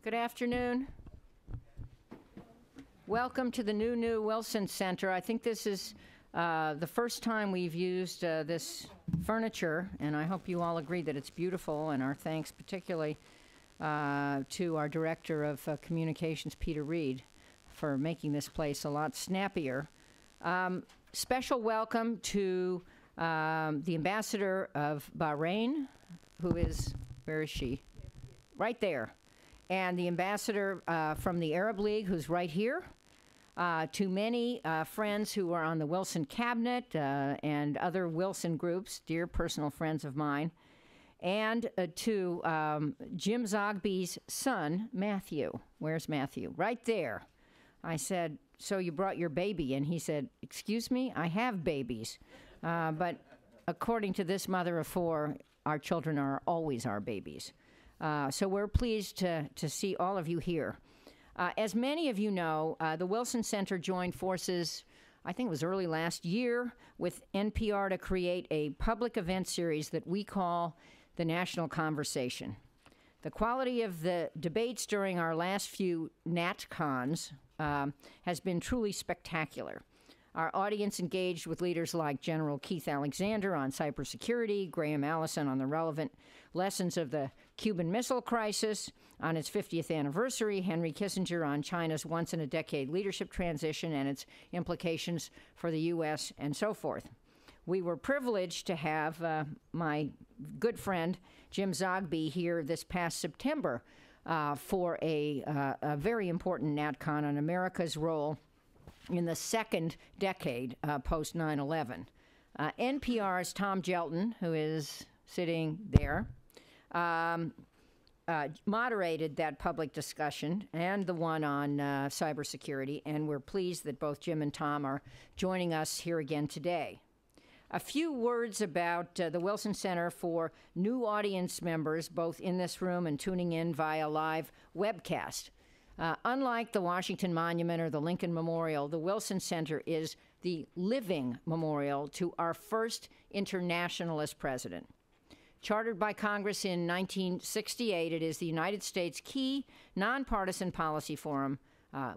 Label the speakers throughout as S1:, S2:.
S1: Good afternoon. Welcome to the new Wilson Center. I think this is the first time we've used this furniture, and I hope you all agree that it's beautiful, and our thanks particularly to our Director of Communications, Peter Reed, for making this place a lot snappier. Special welcome to the Ambassador of Bahrain, who is, where is she? Right there. And the ambassador from the Arab League, who's right here, to many friends who are on the Wilson cabinet and other Wilson groups, dear personal friends of mine, and to Jim Zogby's son, Matthew. Where's Matthew? Right there. I said, so you brought your baby? And he said, excuse me, I have babies. But according to this mother of four, our children are always our babies. So we're pleased to see all of you here. As many of you know, the Wilson Center joined forces, I think it was early last year, with NPR to create a public event series that we call the National Conversation. The quality of the debates during our last few NatCons has been truly spectacular. Our audience engaged with leaders like General Keith Alexander on cybersecurity, Graham Allison on the relevant lessons of the Cuban Missile Crisis, on its 50th anniversary, Henry Kissinger on China's once-in-a-decade leadership transition and its implications for the U.S., and so forth. We were privileged to have my good friend Jim Zogby here this past September for a very important NatCon on America's role in the second decade post 9/11. NPR's Tom Gelton, who is sitting there, moderated that public discussion and the one on cybersecurity, and we're pleased that both Jim and Tom are joining us here again today. A few words about the Wilson Center for new audience members, both in this room and tuning in via live webcast. Unlike the Washington Monument or the Lincoln Memorial, the Wilson Center is the living memorial to our first internationalist president. Chartered by Congress in 1968, it is the United States' key nonpartisan policy forum,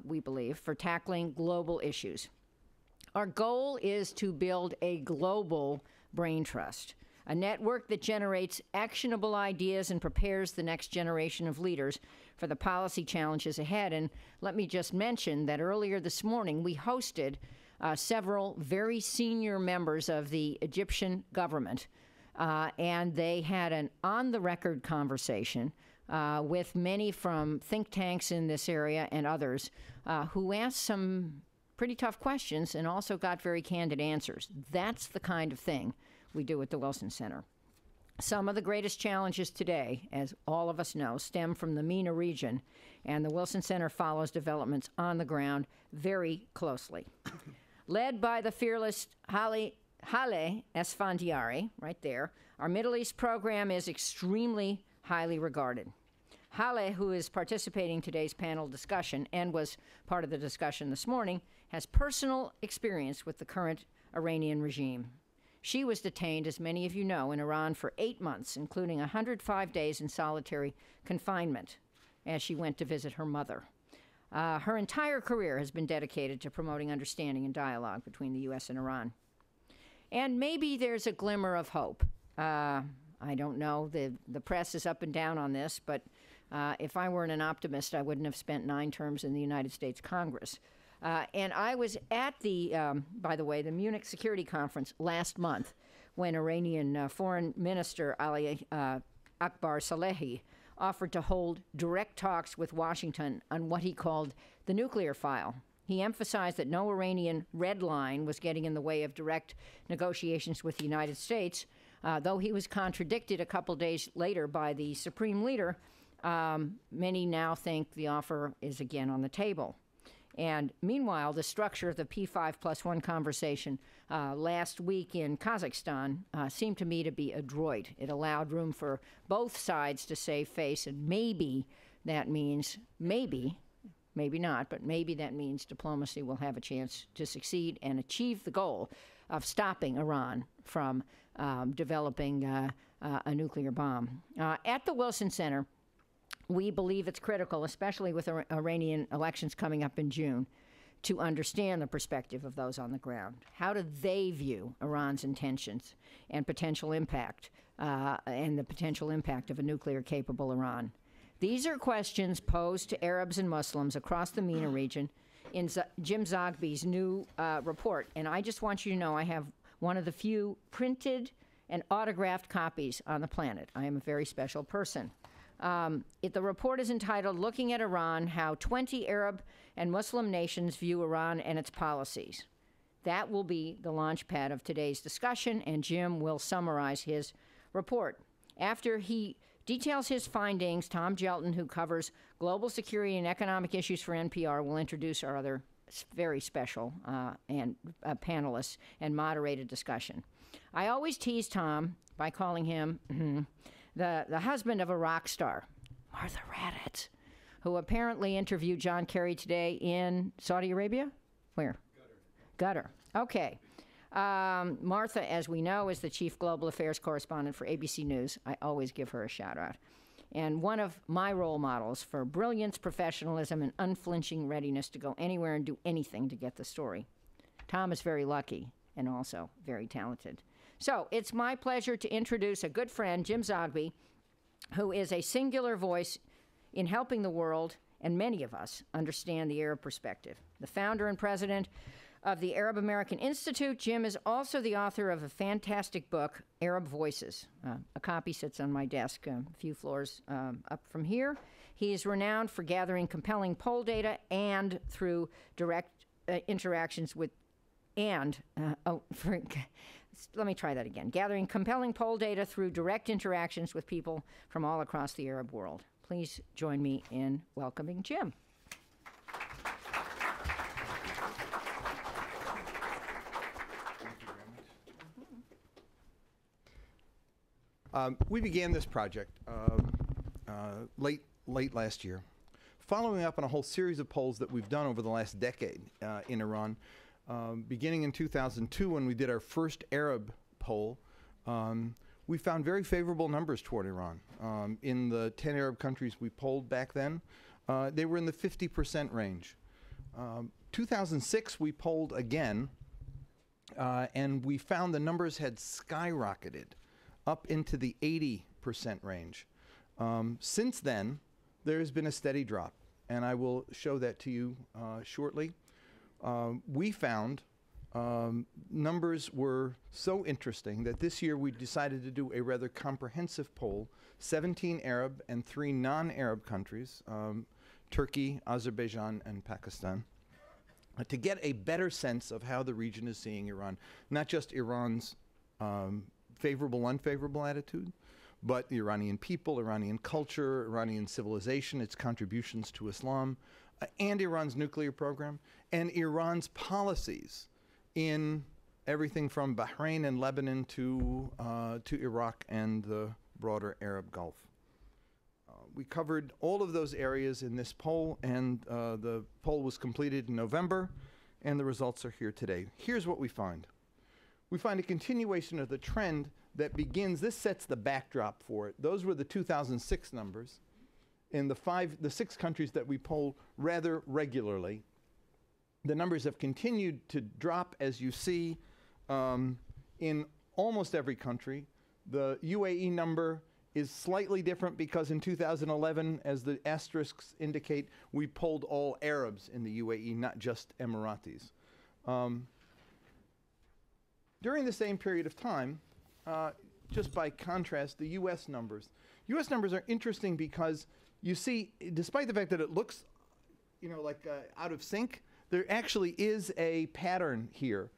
S1: we believe, for tackling global issues. Our goal is to build a global brain trust, a network that generates actionable ideas and prepares the next generation of leaders for the policy challenges ahead. And let me just mention that earlier this morning we hosted several very senior members of the Egyptian government, and they had an on-the-record conversation with many from think tanks in this area and others who asked some pretty tough questions and also got very candid answers. That's the kind of thing we do at the Wilson Center. Some of the greatest challenges today, as all of us know, stem from the MENA region, and the Wilson Center follows developments on the ground very closely. Led by the fearless Haile Esfandiari, right there, our Middle East program is extremely highly regarded. Haile, who is participating in today's panel discussion and was part of the discussion this morning, has personal experience with the current Iranian regime. She was detained, as many of you know, in Iran for 8 months, including 105 days in solitary confinement, as she went to visit her mother. Her entire career has been dedicated to promoting understanding and dialogue between the U.S. and Iran. And maybe there's a glimmer of hope. I don't know. The press is up and down on this, but if I weren't an optimist, I wouldn't have spent 9 terms in the United States Congress. And I was at by the way, the Munich Security Conference last month when Iranian Foreign Minister Ali Akbar Salehi offered to hold direct talks with Washington on what he called the nuclear file. He emphasized that no Iranian red line was getting in the way of direct negotiations with the United States, though he was contradicted a couple days later by the Supreme Leader. Many now think the offer is again on the table. And meanwhile, the structure of the P5+1 conversation last week in Kazakhstan seemed to me to be adroit. It allowed room for both sides to save face, and maybe that means, maybe not, but maybe that means diplomacy will have a chance to succeed and achieve the goal of stopping Iran from developing a nuclear bomb. At the Wilson Center, We believe it's critical, especially with Iranian elections coming up in June, to understand the perspective of those on the ground. How do they view Iran's intentions and potential impact, and the potential impact of a nuclear-capable Iran? These are questions posed to Arabs and Muslims across the MENA region in Jim Zogby's new report. And I just want you to know I have one of the few printed and autographed copies on the planet. I am a very special person. The report is entitled, Looking at Iran, How 20 Arab and Muslim Nations View Iran and Its Policies. That will be the launch pad of today's discussion, and Jim will summarize his report. After he details his findings, Tom Gelton, who covers global security and economic issues for NPR, will introduce our other very special panelists and moderate a discussion. I always tease Tom by calling him the husband of a rock star, Martha Raddatz, who apparently interviewed John Kerry today in Saudi Arabia? Where? Qatar. Okay. Martha, as we know, is the chief global affairs correspondent for ABC News. I always give her a shout out. And one of my role models for brilliance, professionalism, and unflinching readiness to go anywhere and do anything to get the story. Tom is very lucky and also very talented. So it's my pleasure to introduce a good friend, Jim Zogby, who is a singular voice in helping the world, and many of us, understand the Arab perspective. The founder and president of the Arab American Institute, Jim is also the author of a fantastic book, Arab Voices. A copy sits on my desk a few floors up from here. He is renowned for gathering compelling poll data and through direct interactions with, let me try that again. Gathering compelling poll data through direct interactions with people from all across the Arab world. Please join me in welcoming Jim.
S2: We began this project late last year, following up on a whole series of polls that we've done over the last decade in Iran. Beginning in 2002, when we did our first Arab poll, we found very favorable numbers toward Iran. In the 10 Arab countries we polled back then, they were in the 50% range. 2006, we polled again, and we found the numbers had skyrocketed up into the 80% range. Since then, there has been a steady drop, and I will show that to you shortly. We found numbers were so interesting that this year we decided to do a rather comprehensive poll, 17 Arab and 3 non-Arab countries, Turkey, Azerbaijan, and Pakistan, to get a better sense of how the region is seeing Iran, not just Iran's favorable, unfavorable attitude, but the Iranian people, Iranian culture, Iranian civilization, its contributions to Islam, and Iran's nuclear program, and Iran's policies in everything from Bahrain and Lebanon to Iraq and the broader Arab Gulf. We covered all of those areas in this poll, and the poll was completed in November, and the results are here today. Here's what we find. We find a continuation of the trend that begins, this sets the backdrop for it. Those were the 2006 numbers in the 6 countries that we poll rather regularly. The numbers have continued to drop, as you see, in almost every country. The UAE number is slightly different because in 2011, as the asterisks indicate, we polled all Arabs in the UAE, not just Emiratis. During the same period of time, just by contrast, the U.S. numbers. U.S. numbers are interesting because you see, despite the fact that it looks, like out of sync, there actually is a pattern here.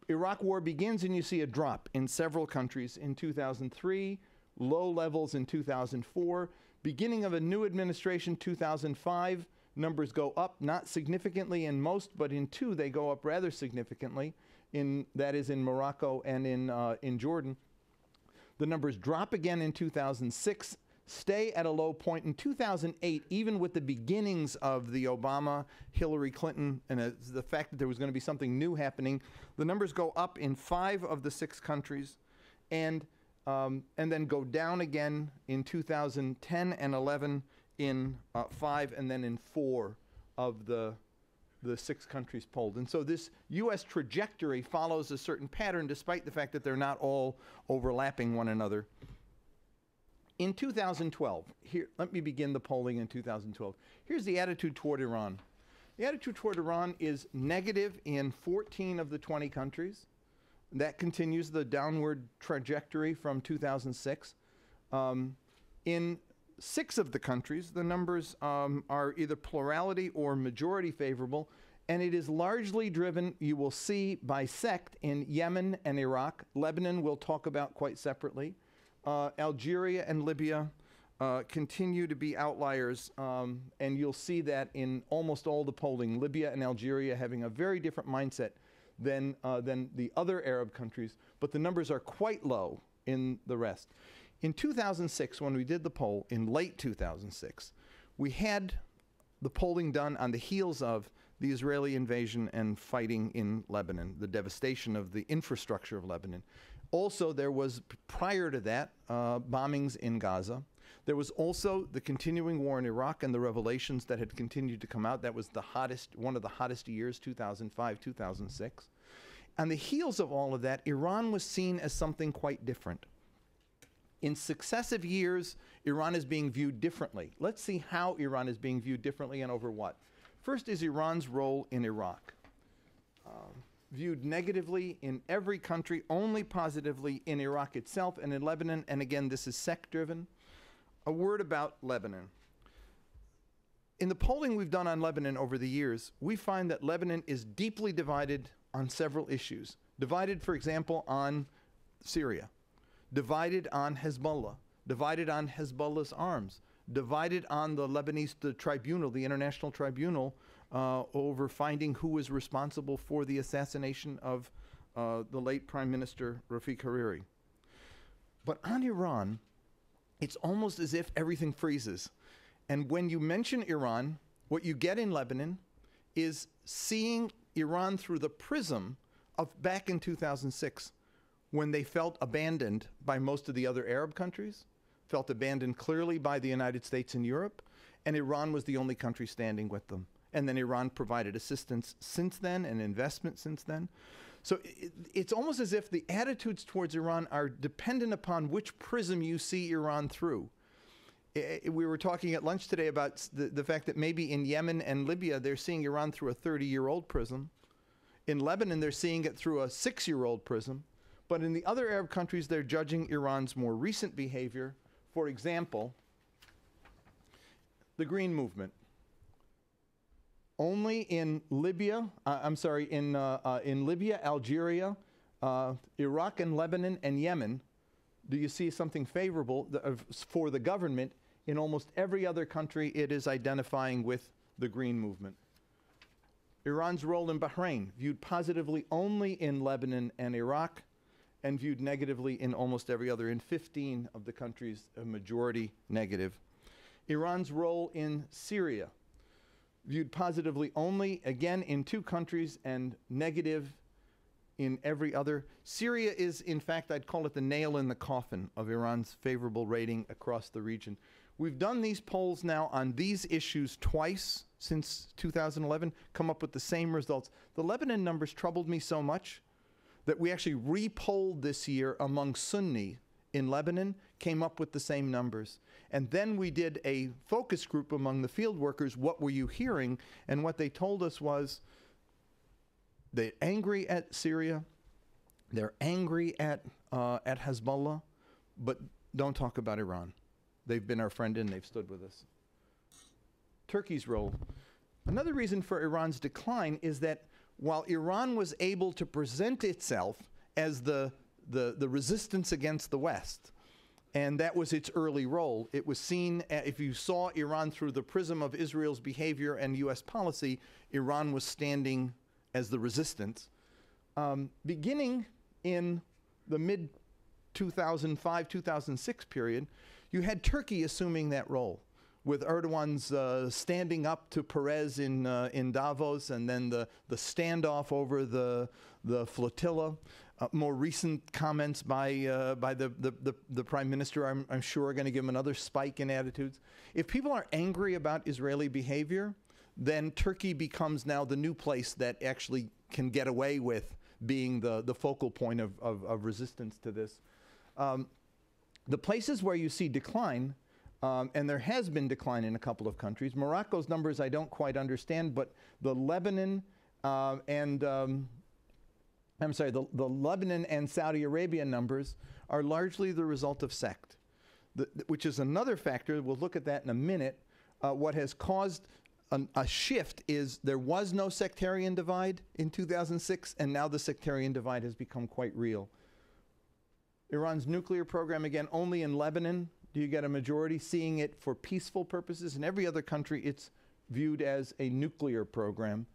S2: Iraq war begins and you see a drop in several countries in 2003, low levels in 2004, beginning of a new administration 2005, numbers go up, not significantly in most, but in 2 they go up rather significantly. That is in Morocco and in Jordan. The numbers drop again in 2006, stay at a low point in 2008, even with the beginnings of the Obama, Hillary Clinton, and the fact that there was going to be something new happening. The numbers go up in 5 of the 6 countries, and and then go down again in 2010 and 11 in 5 and then in 4 of the 6 countries polled. And so this U.S. trajectory follows a certain pattern despite the fact that they're not all overlapping one another. In 2012, here, let me begin the polling in 2012. Here's the attitude toward Iran. The attitude toward Iran is negative in 14 of the 20 countries. That continues the downward trajectory from 2006. In 6 of the countries, the numbers are either plurality or majority favorable, and it is largely driven, you will see, by sect in Yemen and Iraq. Lebanon we'll talk about quite separately. Algeria and Libya continue to be outliers, and you'll see that in almost all the polling. Libya and Algeria having a very different mindset than the other Arab countries, but the numbers are quite low in the rest. In 2006, when we did the poll, in late 2006, we had the polling done on the heels of the Israeli invasion and fighting in Lebanon, the devastation of the infrastructure of Lebanon. Also, there was, prior to that, bombings in Gaza. There was also the continuing war in Iraq and the revelations that had continued to come out. That was the hottest, one of the hottest years, 2005, 2006. On the heels of all of that, Iran was seen as something quite different. In successive years, Iran is being viewed differently. Let's see how Iran is being viewed differently and over what. First is Iran's role in Iraq. Viewed negatively in every country, only positively in Iraq itself and in Lebanon, and again, this is sect-driven. A word about Lebanon. In the polling we've done on Lebanon over the years, we find that Lebanon is deeply divided on several issues. Divided, for example, on Syria. Divided on Hezbollah. Divided on Hezbollah's arms. Divided on the Lebanese tribunal, the international tribunal, over finding who was responsible for the assassination of the late Prime Minister Rafiq Hariri. But on Iran, it's almost as if everything freezes. And when you mention Iran, what you get in Lebanon is seeing Iran through the prism of back in 2006, when they felt abandoned by most of the other Arab countries, felt abandoned clearly by the United States and Europe, and Iran was the only country standing with them. And then Iran provided assistance since then and investment since then. So it's almost as if the attitudes towards Iran are dependent upon which prism you see Iran through. We were talking at lunch today about the fact that maybe in Yemen and Libya, they're seeing Iran through a 30-year-old prism. In Lebanon, they're seeing it through a 6-year-old prism. But in the other Arab countries, they're judging Iran's more recent behavior. For example, the Green Movement. Only in Libya, in Libya, Algeria, Iraq and Lebanon and Yemen, do you see something favorable for the government. In almost every other country, it is identifying with the Green Movement. Iran's role in Bahrain, viewed positively only in Lebanon and Iraq, and viewed negatively in almost every other. In 15 of the countries, a majority negative. Iran's role in Syria, viewed positively only, again, in 2 countries, and negative in every other. Syria is, in fact, I'd call it the nail in the coffin of Iran's favorable rating across the region. We've done these polls now on these issues twice since 2011, come up with the same results. The Lebanon numbers troubled me so much that we actually re-polled this year among Sunni in Lebanon, came up with the same numbers. And then we did a focus group among the field workers, what were you hearing? And what they told us was they're angry at Syria, they're angry at Hezbollah, but don't talk about Iran. They've been our friend and they've stood with us. Turkey's role. Another reason for Iran's decline is that while Iran was able to present itself as the resistance against the West, and that was its early role, it was seen, if you saw Iran through the prism of Israel's behavior and U.S. policy, Iran was standing as the resistance. Beginning in the mid-2005, 2006 period, you had Turkey assuming that role, with Erdogan's standing up to Perez in Davos, and then the standoff over the flotilla. More recent comments by the Prime Minister, I'm sure, are going to give him another spike in attitudes. If people are angry about Israeli behavior, then Turkey becomes now the new place that actually can get away with being the focal point of resistance to this. The places where you see decline, and there has been decline in a couple of countries. Morocco's numbers I don't quite understand, but the Lebanon the Lebanon and Saudi Arabia numbers are largely the result of sect, which is another factor. We'll look at that in a minute. What has caused a shift is there was no sectarian divide in 2006, and now the sectarian divide has become quite real. Iran's nuclear program, again, only in Lebanon do you get a majority seeing it for peaceful purposes. In every other country, it's viewed as a nuclear program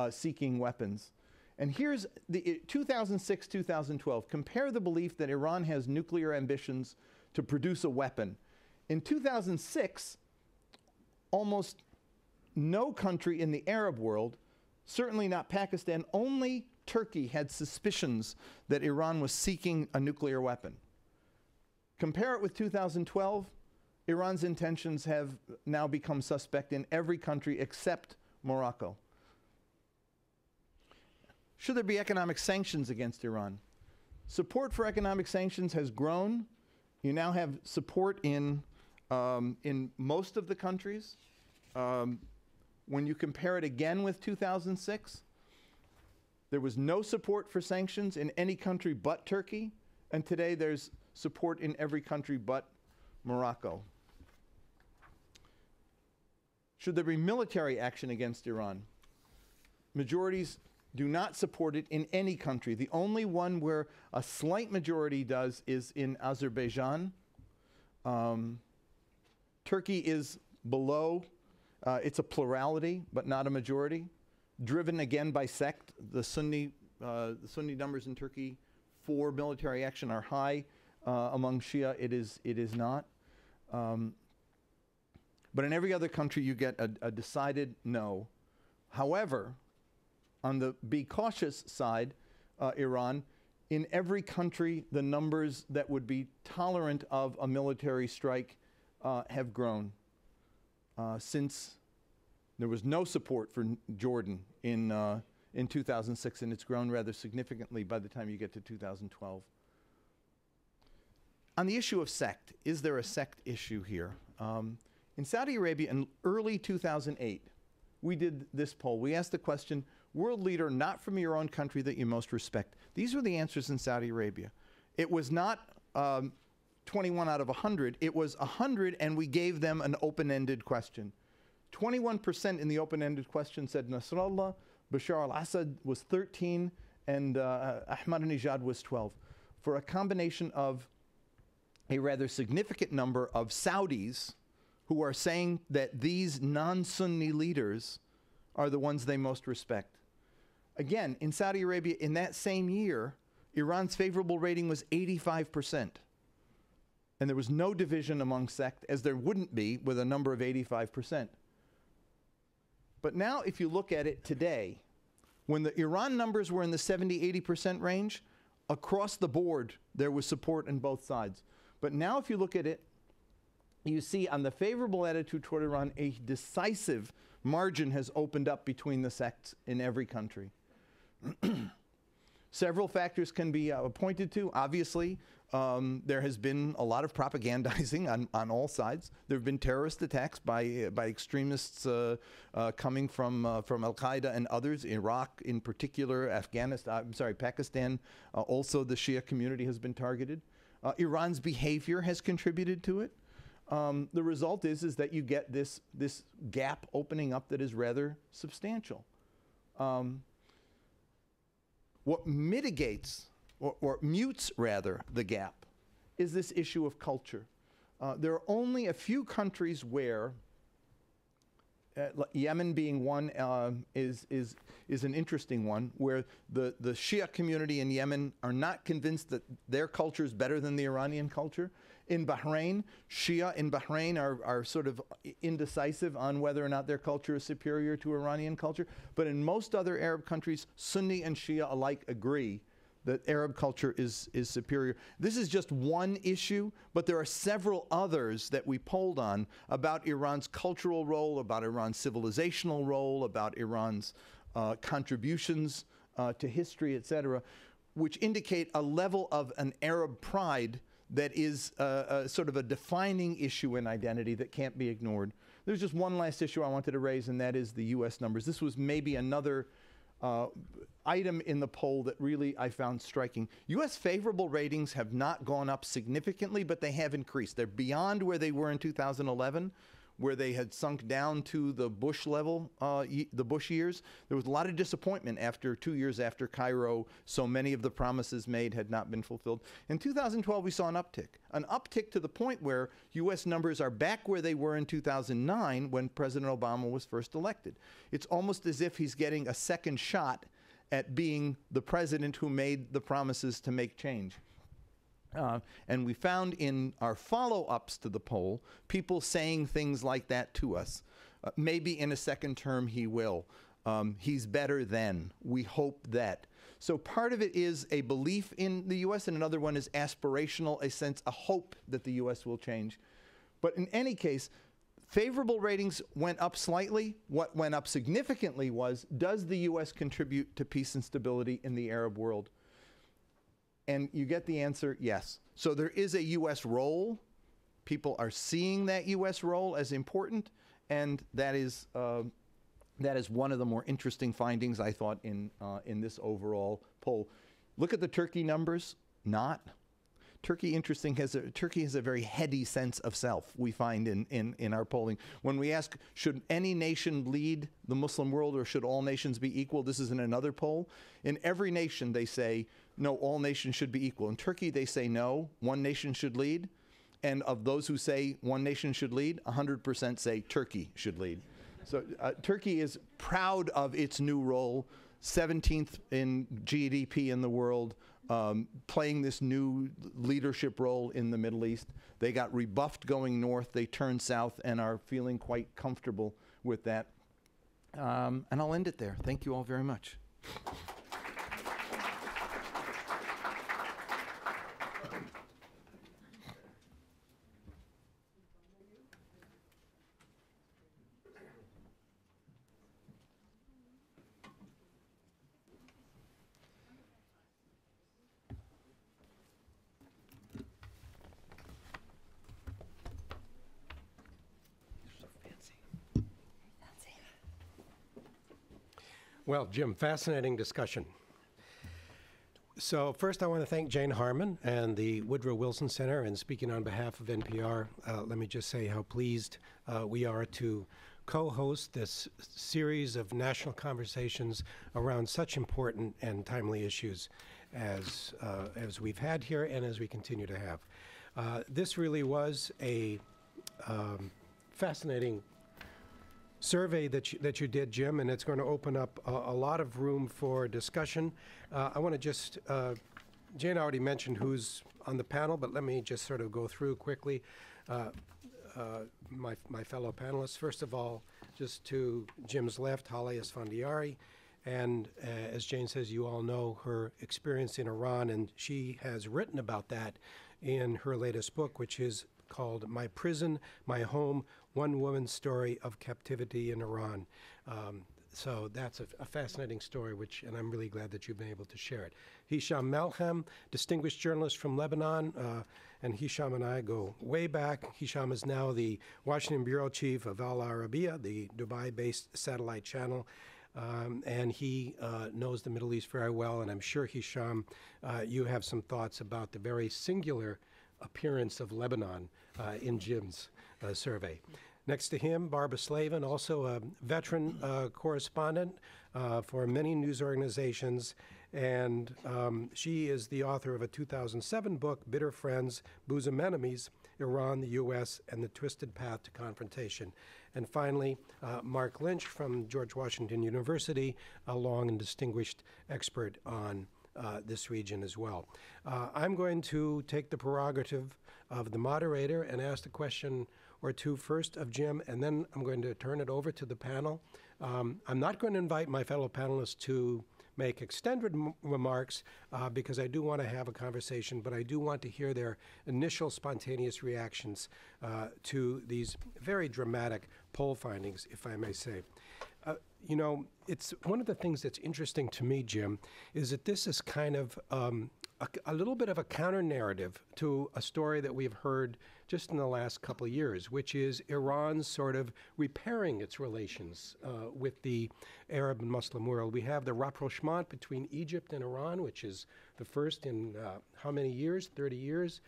S2: seeking weapons. And here's the 2006, 2012. Compare the belief that Iran has nuclear ambitions to produce a weapon. In 2006, almost no country in the Arab world, certainly not Pakistan, only Turkey had suspicions that Iran was seeking a nuclear weapon. Compare it with 2012, Iran's intentions have now become suspect in every country except Morocco. Should there be economic sanctions against Iran? Support for economic sanctions has grown. You now have support in most of the countries. When you compare it again with 2006, there was no support for sanctions in any country but Turkey, and today there's support in every country but Morocco. Should there be military action against Iran? Majorities do not support it in any country. The only one where a slight majority does is in Azerbaijan. Turkey is below. It's a plurality, but not a majority. Driven again by sect. The Sunni numbers in Turkey for military action are high. Among Shia, it is not. But in every other country, you get a decided no. However, on the be cautious side, Iran, in every country, the numbers that would be tolerant of a military strike have grown. Since there was no support for Jordan in 2006, and it's grown rather significantly by the time you get to 2012. On the issue of sect, is there a sect issue here? In Saudi Arabia in early 2008, we did this poll. We asked the question, world leader not from your own country that you most respect. These were the answers in Saudi Arabia. It was not 21 out of 100. It was 100, and we gave them an open-ended question. 21% in the open-ended question said Nasrallah, Bashar al-Assad was 13, and Ahmadinejad was 12. For a combination of a rather significant number of Saudis who are saying that these non-Sunni leaders are the ones they most respect. Again, in Saudi Arabia, in that same year, Iran's favorable rating was 85%. And there was no division among sect, as there wouldn't be with a number of 85%. But now, if you look at it today, when the Iran numbers were in the 70-80% range, across the board, there was support on both sides. But now, if you look at it, you see on the favorable attitude toward Iran, a decisive margin has opened up between the sects in every country. Several factors can be pointed to. Obviously, there has been a lot of propagandizing on all sides. There have been terrorist attacks by extremists coming from Al-Qaeda and others, Iraq in particular, Pakistan. Also, the Shia community has been targeted. Iran's behavior has contributed to it. The result is that you get this gap opening up that is rather substantial. What mitigates, or mutes rather, the gap is this issue of culture. There are only a few countries where, Yemen being one, is an interesting one, where the Shia community in Yemen are not convinced that their culture is better than the Iranian culture. In Bahrain, Shia in Bahrain are sort of indecisive on whether or not their culture is superior to Iranian culture. But in most other Arab countries, Sunni and Shia alike agree that Arab culture is superior. This is just one issue, but there are several others that we polled on about Iran's cultural role, about Iran's civilizational role, about Iran's contributions to history, etc., which indicate a level of an Arab pride that is sort of a defining issue in identity that can't be ignored. There's just one last issue I wanted to raise, and that is the U.S. numbers. This was maybe another item in the poll that really I found striking. U.S. favorable ratings have not gone up significantly, but they have increased. They're beyond where they were in 2011, where they had sunk down to the Bush level, the Bush years. There was a lot of disappointment after 2 years after Cairo. So many of the promises made had not been fulfilled. In 2012, we saw an uptick to the point where U.S. numbers are back where they were in 2009 when President Obama was first elected. It's almost as if he's getting a second shot at being the president who made the promises to make change. And we found in our follow-ups to the poll, people saying things like that to us. Maybe in a second term he will. He's better than. We hope that. So part of it is a belief in the U.S., and another one is aspirational, a sense, a hope that the U.S. will change. But in any case, favorable ratings went up slightly. What went up significantly was, does the U.S. contribute to peace and stability in the Arab world? And you get the answer, yes. So there is a U.S. role. People are seeing that U.S. role as important, and that is one of the more interesting findings, I thought, in this overall poll. Look at the Turkey numbers. Not. Turkey has a very heady sense of self, we find in our polling. When we ask, should any nation lead the Muslim world or should all nations be equal, this is in another poll. In every nation they say, no, all nations should be equal. In Turkey they say, no, one nation should lead. And of those who say one nation should lead, 100% say Turkey should lead. So Turkey is proud of its new role, 17th in GDP in the world, playing this new leadership role in the Middle East. They got rebuffed going north. They turned south and are feeling quite comfortable with that. And I'll end it there. Thank you all very much.
S3: Well, Jim, fascinating discussion. So first I want to thank Jane Harmon and the Woodrow Wilson Center, and speaking on behalf of NPR, let me just say how pleased we are to co-host this series of national conversations around such important and timely issues as we've had here and as we continue to have. This really was a fascinating survey that you did, Jim, and it's going to open up a lot of room for discussion. I want to just, Jane already mentioned who's on the panel, but let me just sort of go through quickly my fellow panelists. First of all, just to Jim's left, Haleh Esfandiari, and as Jane says, you all know her experience in Iran, and she has written about that in her latest book, which is called My Prison, My Home, One Woman's Story of Captivity in Iran. So that's a fascinating story, and I'm really glad that you've been able to share it. Hisham Malham, distinguished journalist from Lebanon, and Hisham and I go way back. Hisham is now the Washington bureau chief of Al Arabiya, the Dubai-based satellite channel, and he knows the Middle East very well, and I'm sure, Hisham, you have some thoughts about the very singular appearance of Lebanon in Jim's survey. Next to him, Barbara Slavin, also a veteran correspondent for many news organizations, and she is the author of a 2007 book, Bitter Friends, Bosom Enemies, Iran, the U.S., and the Twisted Path to Confrontation. And finally, Mark Lynch from George Washington University, a long and distinguished expert on this region as well. I'm going to take the prerogative of the moderator and ask the question or two first of Jim, and then I'm going to turn it over to the panel. I'm not going to invite my fellow panelists to make extended remarks because I do want to have a conversation, but I do want to hear their initial spontaneous reactions to these very dramatic poll findings, if I may say. You know, it's one of the things that's interesting to me, Jim, is that this is kind of a little bit of a counter-narrative to a story that we've heard just in the last couple of years, which is Iran's sort of repairing its relations with the Arab and Muslim world. We have the rapprochement between Egypt and Iran, which is the first in how many years? 30 years.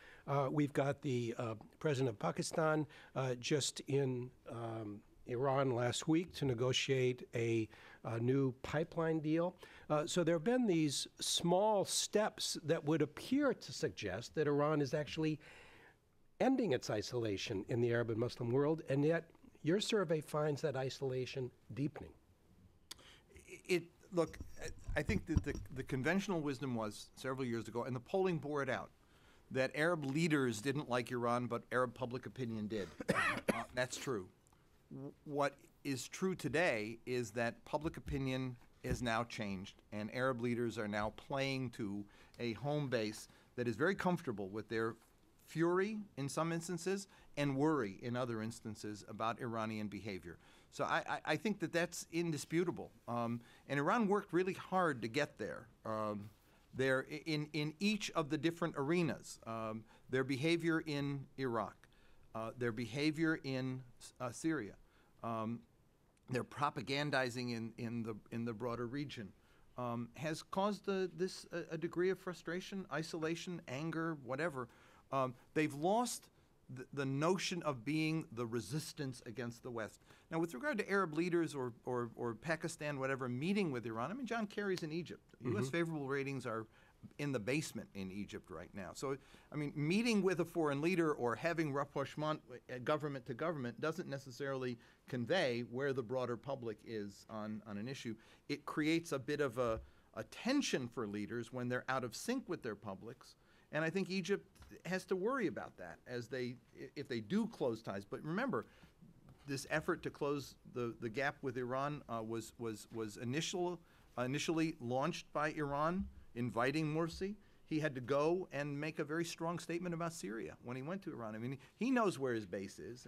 S3: We've got the president of Pakistan just in Iran last week to negotiate a new pipeline deal. So there have been these small steps that would appear to suggest that Iran is actually ending its isolation in the Arab and Muslim world, and yet your survey finds that isolation deepening.
S2: Look, I think that the conventional wisdom was several years ago, and the polling bore it out, that Arab leaders didn't like Iran, but Arab public opinion did. That's true. What is true today is that public opinion is now changed, and Arab leaders are now playing to a home base that is very comfortable with their fury in some instances and worry in other instances about Iranian behavior. So I think that that's indisputable. And Iran worked really hard to get there. They're in each of the different arenas. Their behavior in Iraq, their behavior in Syria, their propagandizing in the broader region has caused a degree of frustration, isolation, anger, whatever. They've lost the notion of being the resistance against the West. Now, with regard to Arab leaders or Pakistan, whatever, meeting with Iran, I mean, John Kerry's in Egypt. U.S. favorable ratings are in the basement in Egypt right now. So, I mean, meeting with a foreign leader or having rapprochement government to government doesn't necessarily convey where the broader public is on an issue. It creates a bit of a tension for leaders when they're out of sync with their publics. And I think Egypt has to worry about that if they do close ties. But remember, this effort to close the gap with Iran was initially launched by Iran, inviting Morsi. He had to go and make a very strong statement about Syria when he went to Iran. I mean, he knows where his base is,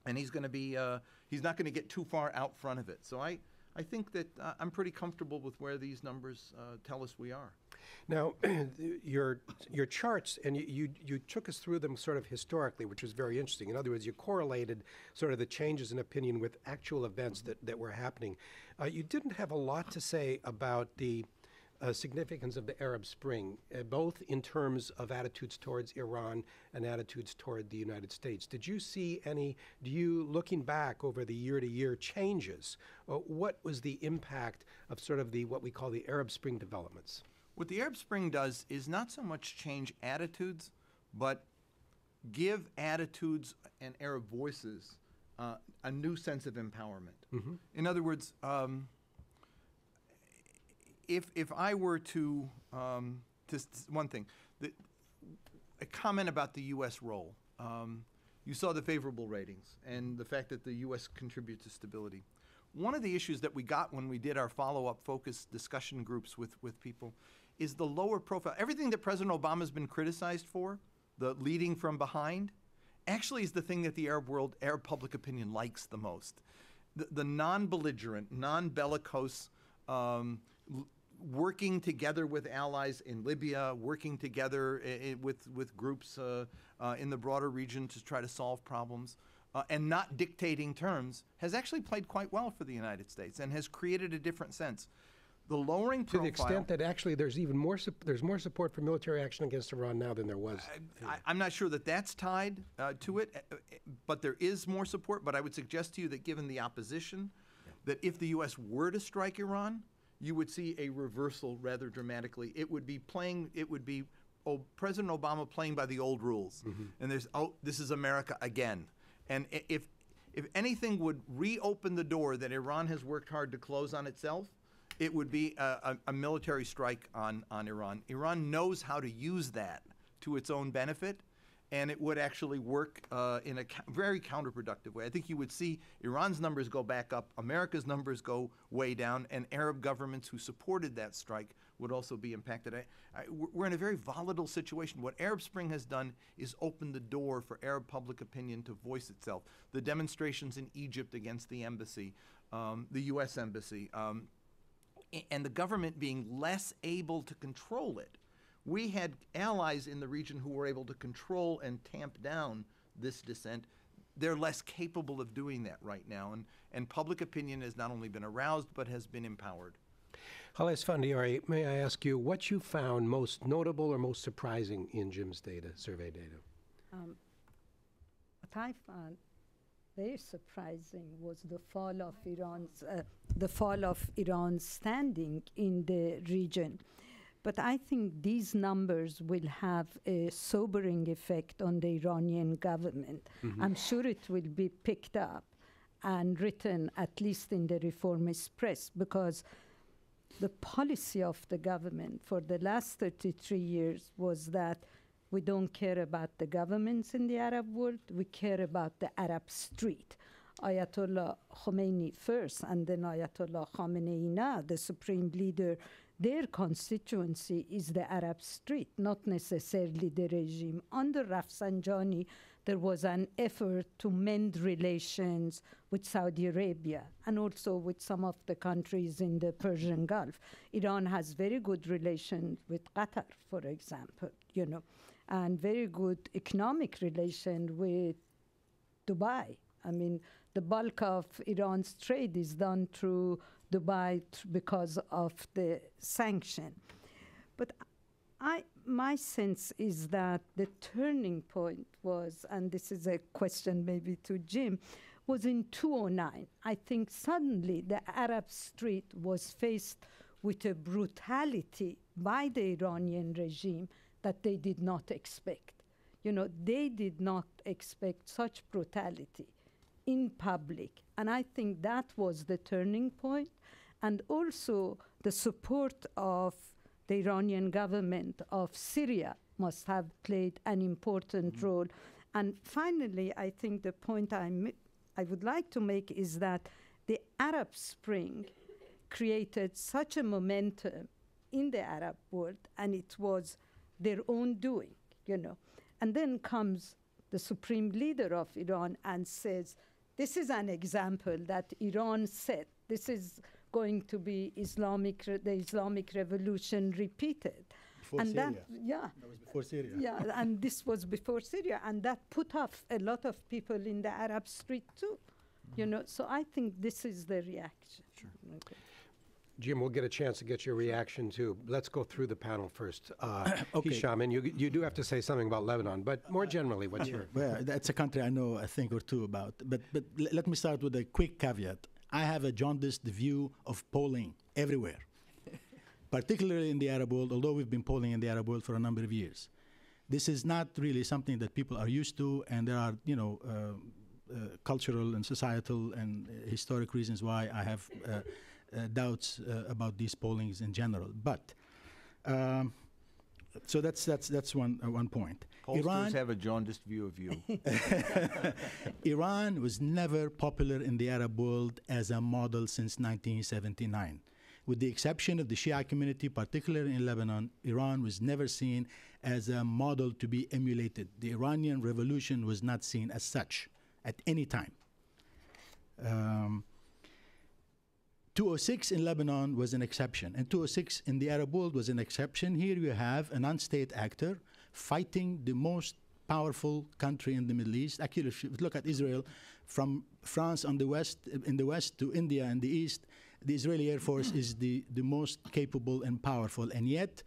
S2: and he's going to be he's not going to get too far out front of it. So I think that I'm pretty comfortable with where these numbers tell us we are.
S3: Now, your charts, and you took us through them sort of historically, which was very interesting. In other words, you correlated sort of the changes in opinion with actual events that were happening. You didn't have a lot to say about the significance of the Arab Spring, both in terms of attitudes towards Iran and attitudes toward the United States. Did you see looking back over the year-to-year changes, what was the impact of sort of what we call the Arab Spring developments?
S2: What the Arab Spring does is not so much change attitudes, but give attitudes and Arab voices a new sense of empowerment. Mm-hmm. In other words, if I were to one thing, a comment about the U.S. role. You saw the favorable ratings and the fact that the U.S. contributes to stability. One of the issues that we got when we did our follow-up focus discussion groups with people is the lower profile. Everything that President Obama's been criticized for, the leading from behind, actually is the thing that the Arab public opinion likes the most. The non-belligerent, non-bellicose, working together with allies in Libya, working together with groups in the broader region to try to solve problems, and not dictating terms, has actually played quite well for the United States and has created a different sense. The lowering profile,
S3: to the extent that actually there's even more there's more support for military action against Iran now than there was.
S2: I'm not sure that that's tied to it, but there is more support. But I would suggest to you that given the opposition, that if the U.S. were to strike Iran, you would see a reversal rather dramatically. It would be President Obama playing by the old rules, and this is America again. And if anything would reopen the door that Iran has worked hard to close on itself, it would be a military strike on Iran. Iran knows how to use that to its own benefit, and it would actually work in a very counterproductive way. I think you would see Iran's numbers go back up, America's numbers go way down, and Arab governments who supported that strike would also be impacted. We're in a very volatile situation. What Arab Spring has done is open the door for Arab public opinion to voice itself. The demonstrations in Egypt against the embassy, the U.S. embassy, and the government being less able to control it. We had allies in the region who were able to control and tamp down this dissent. They're less capable of doing that right now, and public opinion has not only been aroused, but has been empowered.
S3: Halis Fandiari, may I ask you what you found most notable or most surprising in Jim's data, survey data?
S4: What I found very surprising was the fall of Iran's standing in the region. But I think these numbers will have a sobering effect on the Iranian government. I'm sure it will be picked up and written, at least in the reformist press, because the policy of the government for the last 33 years was that we don't care about the governments in the Arab world, we care about the Arab street. Ayatollah Khomeini first, and then Ayatollah Khamenei now, the supreme leader, their constituency is the Arab street, not necessarily the regime. Under Rafsanjani, there was an effort to mend relations with Saudi Arabia and also with some of the countries in the Persian Gulf. Iran has very good relations with Qatar, for example, and very good economic relation with Dubai. I mean, the bulk of Iran's trade is done through Dubai because of the sanction. But my sense is that the turning point was, and this is a question maybe to Jim, was in 2009. I think suddenly the Arab street was faced with a brutality by the Iranian regime that they did not expect. They did not expect such brutality in public. And I think that was the turning point. And also the support of the Iranian government of Syria must have played an important role. And finally, I think the point I would like to make is that the Arab Spring created such a momentum in the Arab world, and it was their own doing, And then comes the supreme leader of Iran and says, this is an example that Iran set. This is going to be the Islamic Revolution repeated.
S5: Before Syria. That was before Syria.
S4: Yeah, and this was before Syria, and that put off a lot of people in the Arab street too. So I think this is the reaction.
S2: Sure.
S4: Okay.
S3: Jim, we'll get a chance to get your reaction too. Let's go through the panel first.
S5: Okay.
S3: Hisham, and you do have to say something about Lebanon, but more generally, what's your...
S5: Well, that's a country I know a thing or two about. But let me start with a quick caveat. I have a jaundiced view of polling everywhere, particularly in the Arab world, although we've been polling in the Arab world for a number of years. This is not really something that people are used to, and there are, cultural and societal and historic reasons why I have doubts about these pollings in general. But so that's one point.
S2: Pollsters have a jaundiced view of you.
S5: Iran was never popular in the Arab world as a model since 1979. With the exception of the Shia community, particularly in Lebanon, Iran was never seen as a model to be emulated. The Iranian revolution was not seen as such at any time. 206 in Lebanon was an exception, and 206 in the Arab world was an exception. Here you have a non-state actor fighting the most powerful country in the Middle East. Actually, if you look at Israel, from France in the west to India in the east, the Israeli Air Force is the most capable and powerful, and yet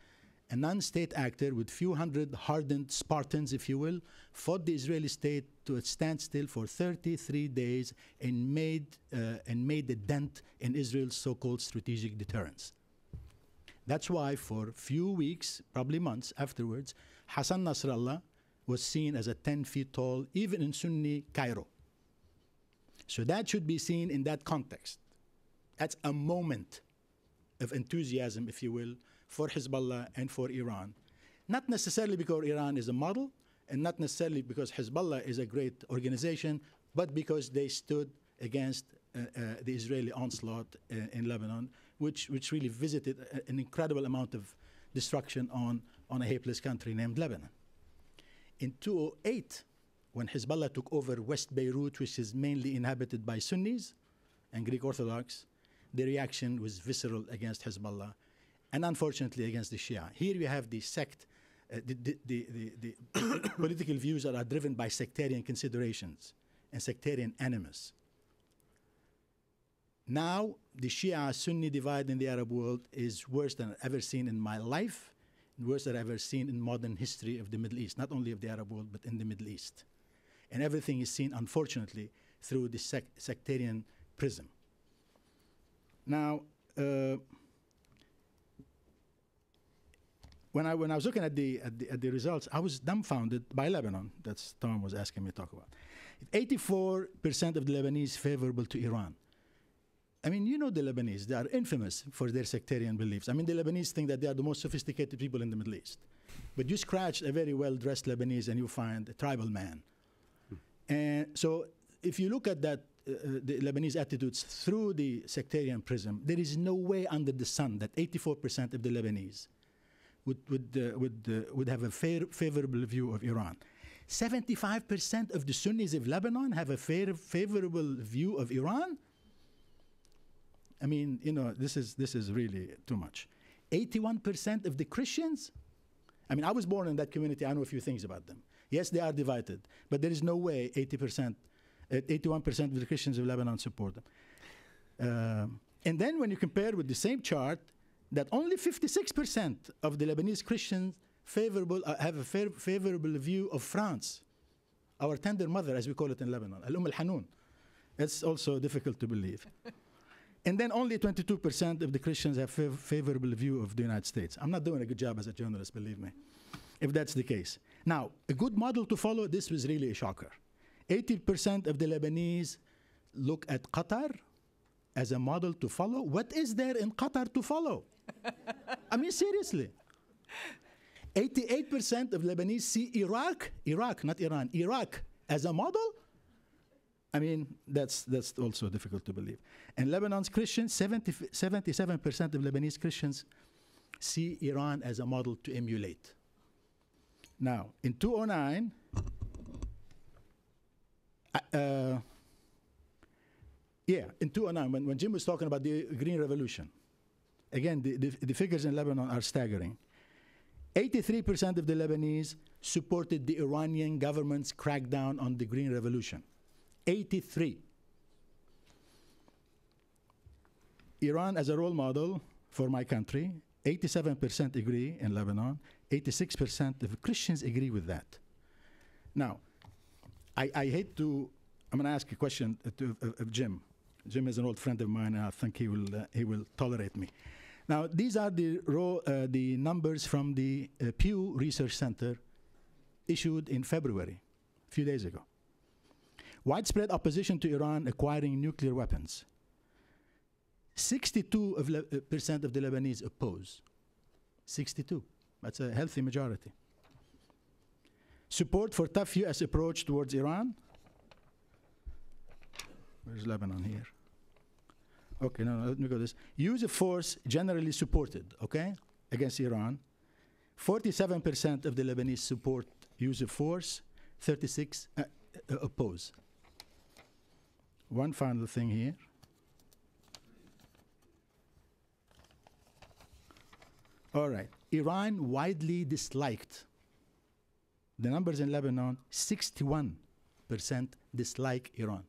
S5: a non-state actor with few hundred hardened Spartans, if you will, fought the Israeli state to a standstill for 33 days and made a dent in Israel's so-called strategic deterrence. That's why for few weeks, probably months afterwards, Hassan Nasrallah was seen as a 10 feet tall, even in Sunni Cairo. So that should be seen in that context. That's a moment of enthusiasm, if you will, for Hezbollah and for Iran. Not necessarily because Iran is a model, and not necessarily because Hezbollah is a great organization, but because they stood against the Israeli onslaught in Lebanon, which really visited an incredible amount of destruction on a helpless country named Lebanon. In 2008, when Hezbollah took over West Beirut, which is mainly inhabited by Sunnis and Greek Orthodox, the reaction was visceral against Hezbollah, and unfortunately against the Shia. Here you have the sect, the political views that are driven by sectarian considerations and sectarian animus. Now, the Shia-Sunni divide in the Arab world is worse than I've ever seen in my life, and worse than I've ever seen in modern history of the Middle East, not only of the Arab world, but in the Middle East. And everything is seen, unfortunately, through the sectarian prism. Now, when I was looking at the results, I was dumbfounded by Lebanon. That's Tom was asking me to talk about. 84% of the Lebanese favorable to Iran. I mean, you know the Lebanese, they are infamous for their sectarian beliefs. I mean, the Lebanese think that they are the most sophisticated people in the Middle East. But you scratch a very well-dressed Lebanese and you find a tribal man. And so if you look at that, the Lebanese attitudes through the sectarian prism, there is no way under the sun that 84% of the Lebanese would have a favorable view of Iran. 75% of the Sunnis of Lebanon have a favorable view of Iran. I mean, you know, this is really too much. 81% of the Christians, I mean, I was born in that community. I know a few things about them. Yes, they are divided, but there is no way 81% of the Christians of Lebanon support them. And then when you compare with the same chart, that only 56% of the Lebanese Christians have a favorable view of France, our tender mother, as we call it in Lebanon, Al-Umm al-Hanoun. It's also difficult to believe. And then only 22% of the Christians have favorable view of the United States. I'm not doing a good job as a journalist, believe me, if that's the case. Now, a good model to follow, this was really a shocker. 80% of the Lebanese look at Qatar as a model to follow. What is there in Qatar to follow? I mean, seriously. 88% of Lebanese see Iraq, not Iran, Iraq as a model. I mean, that's also difficult to believe. And Lebanon's Christians, 77% of Lebanese Christians see Iran as a model to emulate. Now, in 2009, in 2009, when Jim was talking about the Green Revolution, again, the figures in Lebanon are staggering. 83% of the Lebanese supported the Iranian government's crackdown on the Green Revolution. 83. Iran as a role model for my country, 87% agree in Lebanon, 86% of Christians agree with that. Now, I hate to, I'm going to ask a question of Jim. Jim is an old friend of mine, and I think he will tolerate me. Now, these are the numbers from the Pew Research Center issued in February, a few days ago. Widespread opposition to Iran acquiring nuclear weapons. 62% of the Lebanese oppose. 62. That's a healthy majority. Support for tough U.S. approach towards Iran. Where's Lebanon here? Okay, no, let me go this. Use of force generally supported, okay, against Iran. 47% of the Lebanese support use of force. 36 oppose. One final thing here. All right. Iran widely disliked. The numbers in Lebanon, 61% dislike Iran.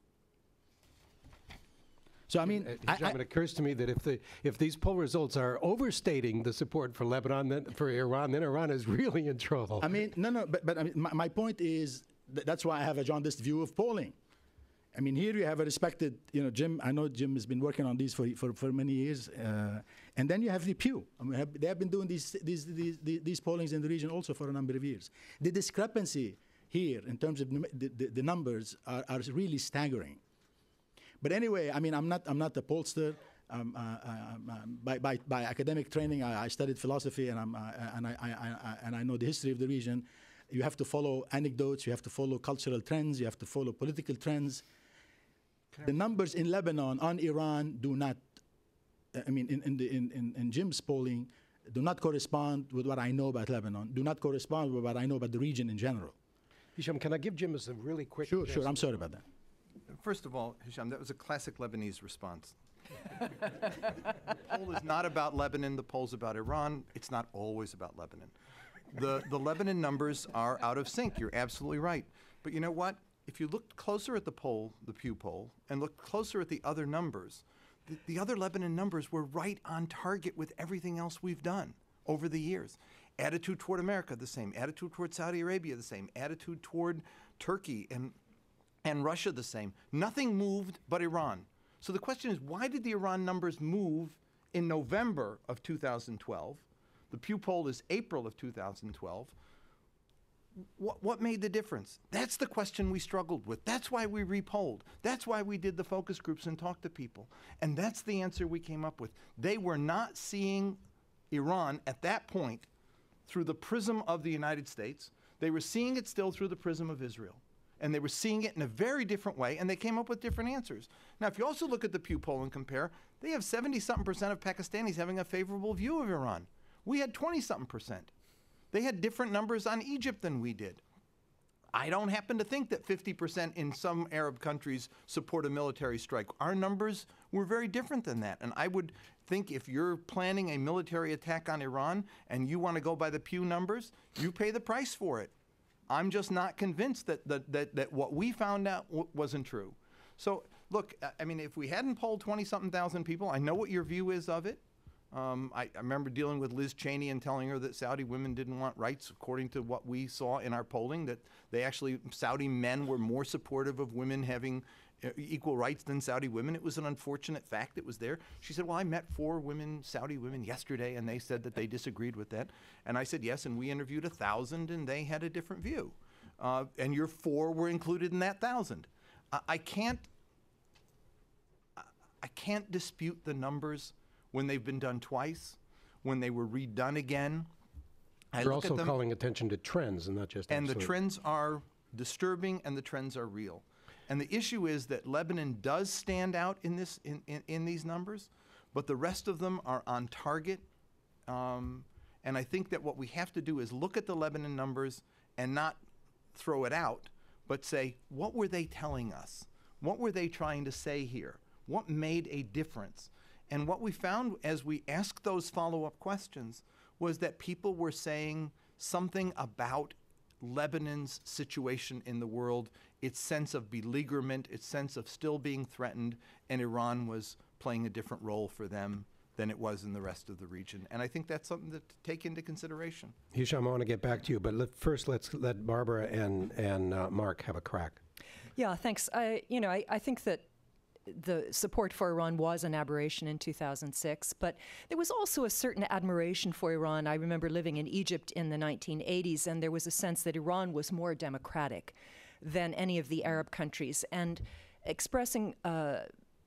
S5: So I mean,
S3: it occurs to me that if these poll results are overstating the support for Lebanon, then for Iran, then Iran is really in trouble.
S5: I mean, but I mean, my point is that's why I have a jaundiced view of polling. I mean, here you have a respected, Jim. I know Jim has been working on these for many years, and then you have the Pew. I mean, they have been doing these pollings in the region also for a number of years. The discrepancy here in terms of the numbers are really staggering. But anyway, I mean, I'm not a pollster. By academic training, I studied philosophy, and I know the history of the region. You have to follow anecdotes, you have to follow cultural trends, you have to follow political trends. The numbers in Lebanon on Iran do not, in Jim's polling, do not correspond with what I know about Lebanon, do not correspond with what I know about the region in general.
S3: Hisham, can I give Jim a really quick...
S5: Sure, I'm sorry about that.
S2: First of all, Hisham, that was a classic Lebanese response. The poll is not about Lebanon. The poll's about Iran. It's not always about Lebanon. The Lebanon numbers are out of sync. You're absolutely right. But you know what? If you look closer at the poll, the Pew poll, and look closer at the other numbers, the other Lebanon numbers were right on target with everything else we've done over the years. Attitude toward America, the same. Attitude toward Saudi Arabia, the same. Attitude toward Turkey and Russia, the same. Nothing moved but Iran. So the question is, why did the Iran numbers move in November of 2012? The Pew poll is April of 2012. What made the difference? That's the question we struggled with. That's why we repolled. That's why we did the focus groups and talked to people. And that's the answer we came up with. They were not seeing Iran at that point through the prism of the United States. They were seeing it still through the prism of Israel. And they were seeing it in a very different way, and they came up with different answers. Now, if you also look at the Pew poll and compare, they have 70-something% of Pakistanis having a favorable view of Iran. We had 20-something%. They had different numbers on Egypt than we did. I don't happen to think that 50% in some Arab countries support a military strike. Our numbers were very different than that. And I would think if you're planning a military attack on Iran and you want to go by the Pew numbers, you pay the price for it. I'm just not convinced that what we found out wasn't true. So, look, I mean, if we hadn't polled 20-something thousand people, I know what your view is of it. I remember dealing with Liz Cheney and telling her that Saudi women didn't want rights, according to what we saw in our polling, that Saudi men were more supportive of women having equal rights than Saudi women. It was an unfortunate fact that was there. She said, well, I met 4 Saudi women yesterday, and they said that they disagreed with that. And I said, yes, and we interviewed 1,000, and they had a different view. And your 4 were included in that 1,000. I can't dispute the numbers when they've been done twice, when they were redone again.
S3: You're also calling attention to trends and not just
S2: And
S3: absolute.
S2: the trends are disturbing, and the trends are real. And the issue is that Lebanon does stand out in these numbers, but the rest of them are on target. And I think that what we have to do is look at the Lebanon numbers and not throw it out, but say, what were they telling us? What were they trying to say here? What made a difference? And what we found as we asked those follow-up questions was that people were saying something about Lebanon's situation in the world, its sense of beleaguerment, its sense of still being threatened, and Iran was playing a different role for them than it was in the rest of the region. And I think that's something to take into consideration.
S3: Hisham, I want to get back to you, but first let's let Barbara and Mark have a crack.
S6: Yeah, thanks. I think that the support for Iran was an aberration in 2006, but there was also a certain admiration for Iran. I remember living in Egypt in the 1980s, and there was a sense that Iran was more democratic than any of the Arab countries. And expressing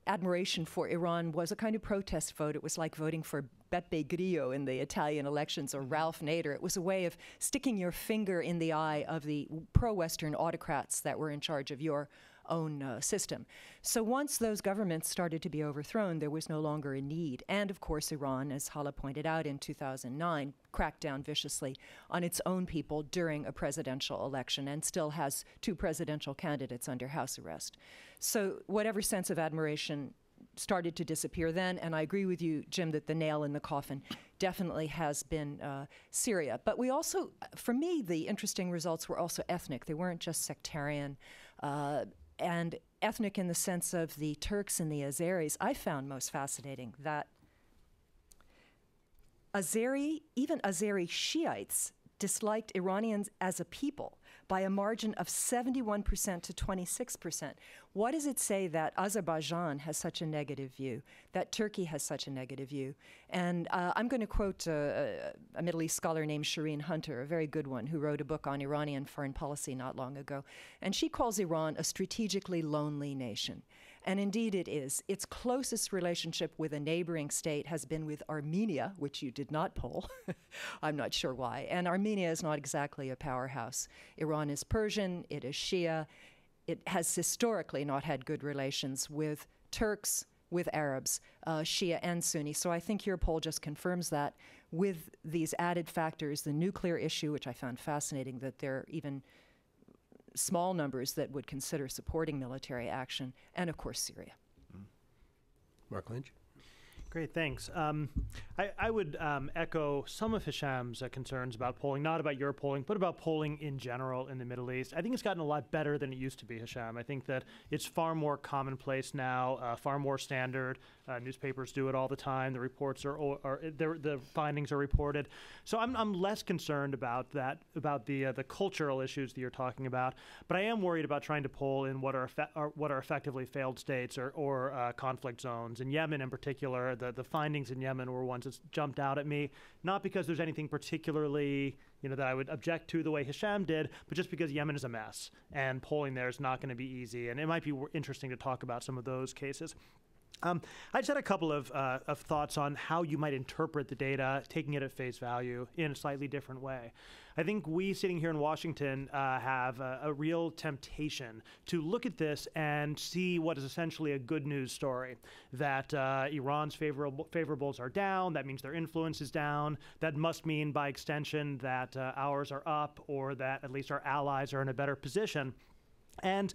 S6: admiration for Iran was a kind of protest vote. It was like voting for Beppe Grillo in the Italian elections or Ralph Nader. It was a way of sticking your finger in the eye of the pro-Western autocrats that were in charge of your own system. So once those governments started to be overthrown, there was no longer a need. And of course, Iran, as Hala pointed out in 2009, cracked down viciously on its own people during a presidential election and still has 2 presidential candidates under house arrest. So whatever sense of admiration started to disappear then, and I agree with you, Jim, that the nail in the coffin definitely has been Syria. But we also, for me, the interesting results were also ethnic. They weren't just sectarian. And ethnic in the sense of the Turks and the Azeris, I found most fascinating that even Azeri Shiites disliked Iranians as a people by a margin of 71% to 26%. What does it say that Azerbaijan has such a negative view, that Turkey has such a negative view? And I'm going to quote a Middle East scholar named Shireen Hunter, a very good one, who wrote a book on Iranian foreign policy not long ago. And she calls Iran a strategically lonely nation. And indeed it is. Its closest relationship with a neighboring state has been with Armenia, which you did not poll. I'm not sure why. And Armenia is not exactly a powerhouse. Iran is Persian, it is Shia. It has historically not had good relations with Turks, with Arabs, Shia and Sunni. So I think your poll just confirms that. With these added factors, the nuclear issue, which I found fascinating, that there are even small numbers that would consider supporting military action, and of course Syria.
S3: Mark Lynch?
S7: Great, thanks. I would echo some of Hisham's concerns about polling, not about your polling, but about polling in general in the Middle East. I think it's gotten a lot better than it used to be, Hisham. I think that it's far more commonplace now, far more standard. Newspapers do it all the time. The reports the findings are reported. So I'm less concerned about that, about the cultural issues that you're talking about. But I am worried about trying to poll in what are effectively failed states or conflict zones. In Yemen, in particular, the findings in Yemen were ones that jumped out at me, not because there's anything particularly that I would object to the way Hisham did, but just because Yemen is a mess and polling there is not going to be easy. And it might be interesting to talk about some of those cases. I just had a couple of thoughts on how you might interpret the data, taking it at face value in a slightly different way. I think we sitting here in Washington have a real temptation to look at this and see what is essentially a good news story, that Iran's favorables are down, that means their influence is down, that must mean by extension that ours are up, or that at least our allies are in a better position. And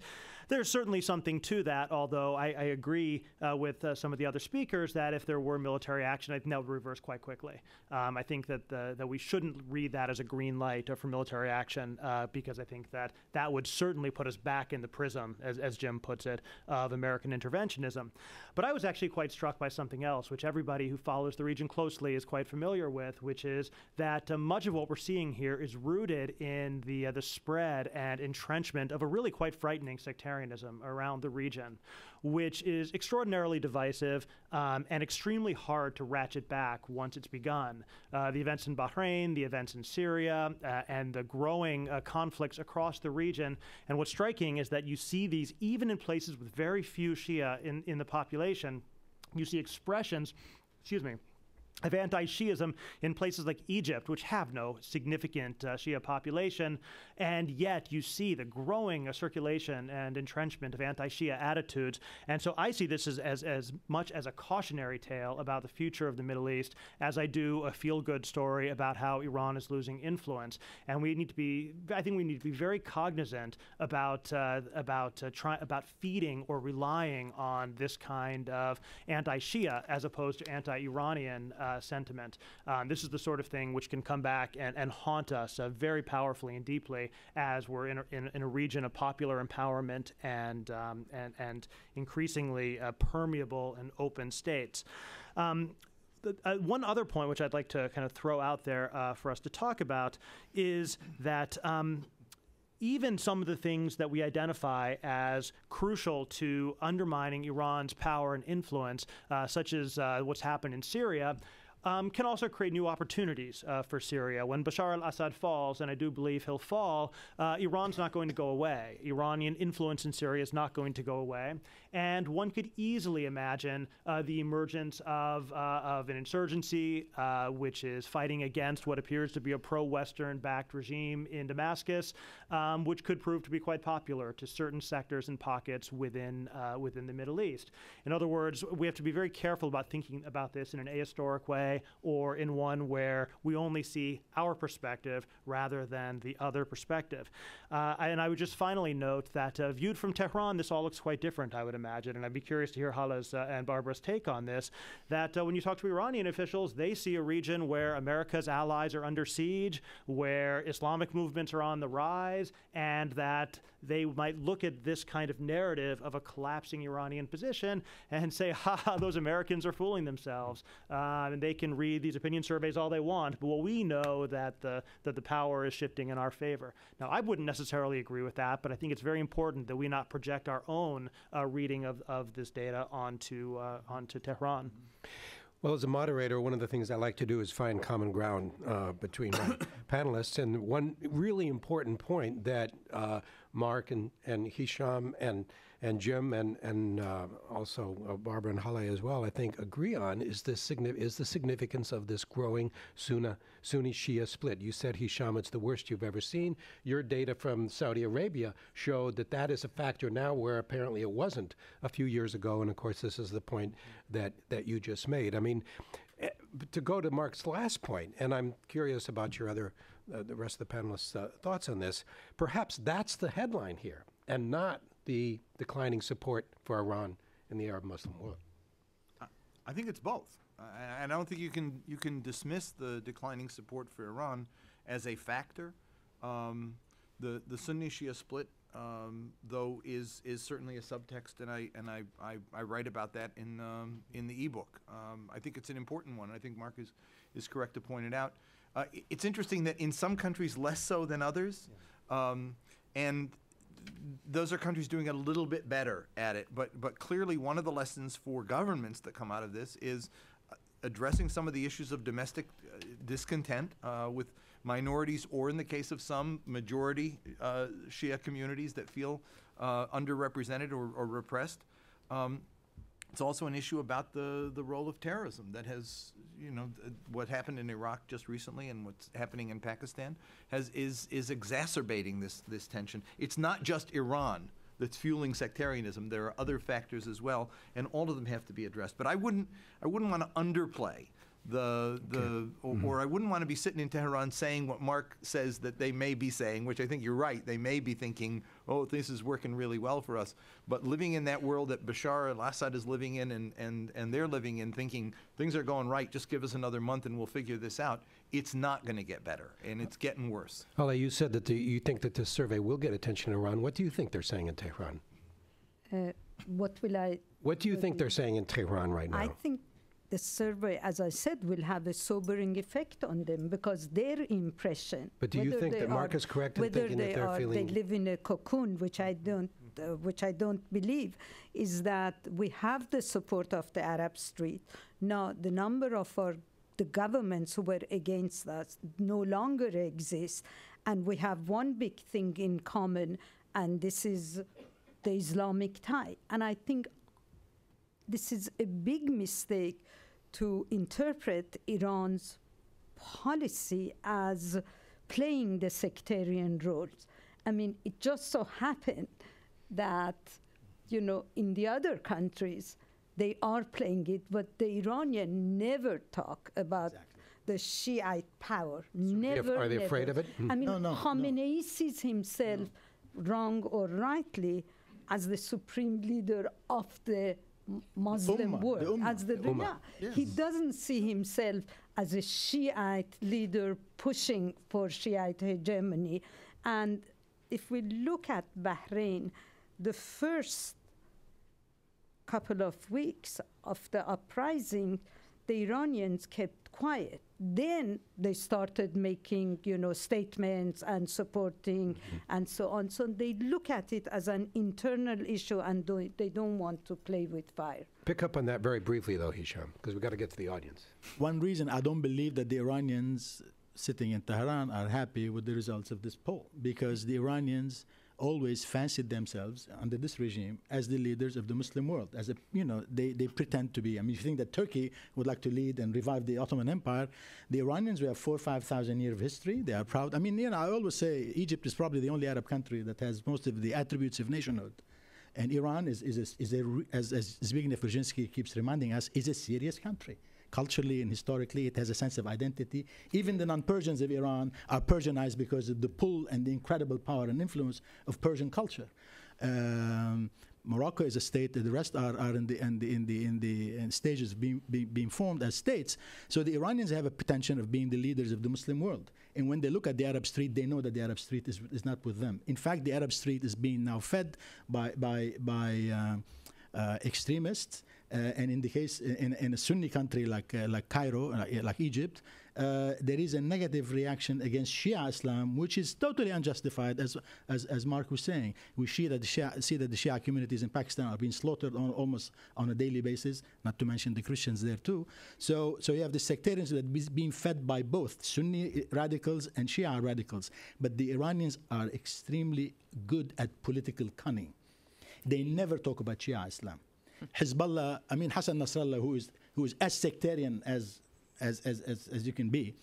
S7: there's certainly something to that, although I agree with some of the other speakers that if there were military action, I think that would reverse quite quickly. I think that we shouldn't read that as a green light for military action because I think that would certainly put us back in the prism, as Jim puts it, of American interventionism. But I was actually quite struck by something else, which everybody who follows the region closely is quite familiar with, which is that much of what we're seeing here is rooted in the spread and entrenchment of a really quite frightening sectarianism around the region, which is extraordinarily divisive and extremely hard to ratchet back once it's begun. The events in Bahrain, the events in Syria, and the growing conflicts across the region. And what's striking is that you see these even in places with very few Shia in the population. You see expressions, of anti-Shiism in places like Egypt, which have no significant Shia population, and yet you see the growing circulation and entrenchment of anti-Shia attitudes. And so I see this as much as a cautionary tale about the future of the Middle East as I do a feel-good story about how Iran is losing influence. And I think we need to be very cognizant about feeding or relying on this kind of anti-Shia as opposed to anti-Iranian sentiment. This is the sort of thing which can come back and haunt us very powerfully and deeply as we're in a region of popular empowerment and increasingly permeable and open states. One other point which I'd like to kind of throw out there for us to talk about is that even some of the things that we identify as crucial to undermining Iran's power and influence, such as what's happened in Syria, can also create new opportunities for Syria. When Bashar al-Assad falls, and I do believe he'll fall, Iran's not going to go away. Iranian influence in Syria is not going to go away. And one could easily imagine the emergence of an insurgency which is fighting against what appears to be a pro-Western-backed regime in Damascus, which could prove to be quite popular to certain sectors and pockets within the Middle East. In other words, we have to be very careful about thinking about this in an ahistoric way or in one where we only see our perspective rather than the other perspective. And I would just finally note that viewed from Tehran, this all looks quite different, I would imagine. And I'd be curious to hear Hala's and Barbara's take on this, that when you talk to Iranian officials, they see a region where America's allies are under siege, where Islamic movements are on the rise, and that they might look at this kind of narrative of a collapsing Iranian position and say, ha, those Americans are fooling themselves. And they can read these opinion surveys all they want, but we know that the power is shifting in our favor. Now, I wouldn't necessarily agree with that, but I think it's very important that we not project our own reading of this data onto Tehran.
S3: Well, as a moderator, one of the things I like to do is find common ground between my panelists. And one really important point that Mark and Hisham and and Jim and also Barbara and Hale as well, I think, agree on is the significance of this growing Sunni-Shia split. You said, Hisham, it's the worst you've ever seen. Your data from Saudi Arabia showed that that is a factor now where apparently it wasn't a few years ago, and of course this is the point that you just made. I mean, to go to Mark's last point, and I'm curious about your other, the rest of the panelists' thoughts on this, perhaps that's the headline here, and not the declining support for Iran in the Arab Muslim world.
S2: I think it's both. And I don't think you can dismiss the declining support for Iran as a factor. The Sunni-Shia split, though, is certainly a subtext, and I write about that in the ebook. I think it's an important one. I think Mark is correct to point it out. It's interesting that in some countries less so than others, and those are countries doing a little bit better at it. But clearly, one of the lessons for governments that come out of this is addressing some of the issues of domestic discontent with minorities, or in the case of some majority Shia communities that feel underrepresented or repressed. It's also an issue about the role of terrorism that has, what happened in Iraq just recently and what's happening in Pakistan is exacerbating this tension. It's not just Iran that's fueling sectarianism. There are other factors as well, and all of them have to be addressed. But I wouldn't want to underplay or I wouldn't want to be sitting in Tehran saying what Mark says that they may be saying, which I think you're right. They may be thinking, oh, this is working really well for us. But living in that world that Bashar al-Assad is living in and they're living in, thinking things are going right, just give us another month and we'll figure this out, it's not going to get better, and it's getting worse.
S3: Hale, you said that you think that this survey will get attention in Iran. What do you think they're saying in Tehran? What do you think they're saying in Tehran right now?
S4: I think the survey, as I said, will have a sobering effect on them, because their impression.
S3: But do you think that Mark is correct in thinking that they're feeling?
S4: They live in a cocoon, which I don't believe, is that we have the support of the Arab street. Now, the number of the governments who were against us no longer exists, and we have one big thing in common, and this is the Islamic tie. And I think this is a big mistake to interpret Iran's policy as playing the sectarian roles. I mean, it just so happened that, in the other countries, they are playing it, but the Iranian never talk about the Shiite power. Never.
S3: Are they afraid of it?
S4: I mean, Khamenei sees himself, wrong or rightly, as the supreme leader of the Muslim world, as the Ummah. Yes. He doesn't see himself as a Shiite leader pushing for Shiite hegemony. And if we look at Bahrain, the first couple of weeks of the uprising, the Iranians kept quiet. Then they started making, statements and supporting and so on. So they look at it as an internal issue, and they don't want to play with fire.
S3: Pick up on that very briefly, though, Hisham, because we've got to get to the audience.
S5: One reason I don't believe that the Iranians sitting in Tehran are happy with the results of this poll, because the Iranians always fancied themselves under this regime as the leaders of the Muslim world. As they pretend to be. I mean, if you think that Turkey would like to lead and revive the Ottoman Empire, the Iranians, we have 4,000 or 5,000 years of history. They are proud. I mean, I always say Egypt is probably the only Arab country that has most of the attributes of nationhood. And Iran as Zbigniew Brzezinski keeps reminding us, is a serious country. Culturally and historically, it has a sense of identity. Even the non-Persians of Iran are Persianized because of the pull and the incredible power and influence of Persian culture. Morocco is a state. The rest are in the stages of being formed as states. So the Iranians have a pretension of being the leaders of the Muslim world. And when they look at the Arab street, they know that the Arab street is not with them. In fact, the Arab street is being now fed by extremists. And in the case in a Sunni country like Cairo, like Egypt, there is a negative reaction against Shia Islam, which is totally unjustified, as Mark was saying. We see that the Shia communities in Pakistan are being slaughtered almost on a daily basis, not to mention the Christians there too. So you have the sectarians that is being fed by both Sunni radicals and Shia radicals. But the Iranians are extremely good at political cunning. They never talk about Shia Islam. Hezbollah, I mean Hassan Nasrallah, who is as sectarian as you can be,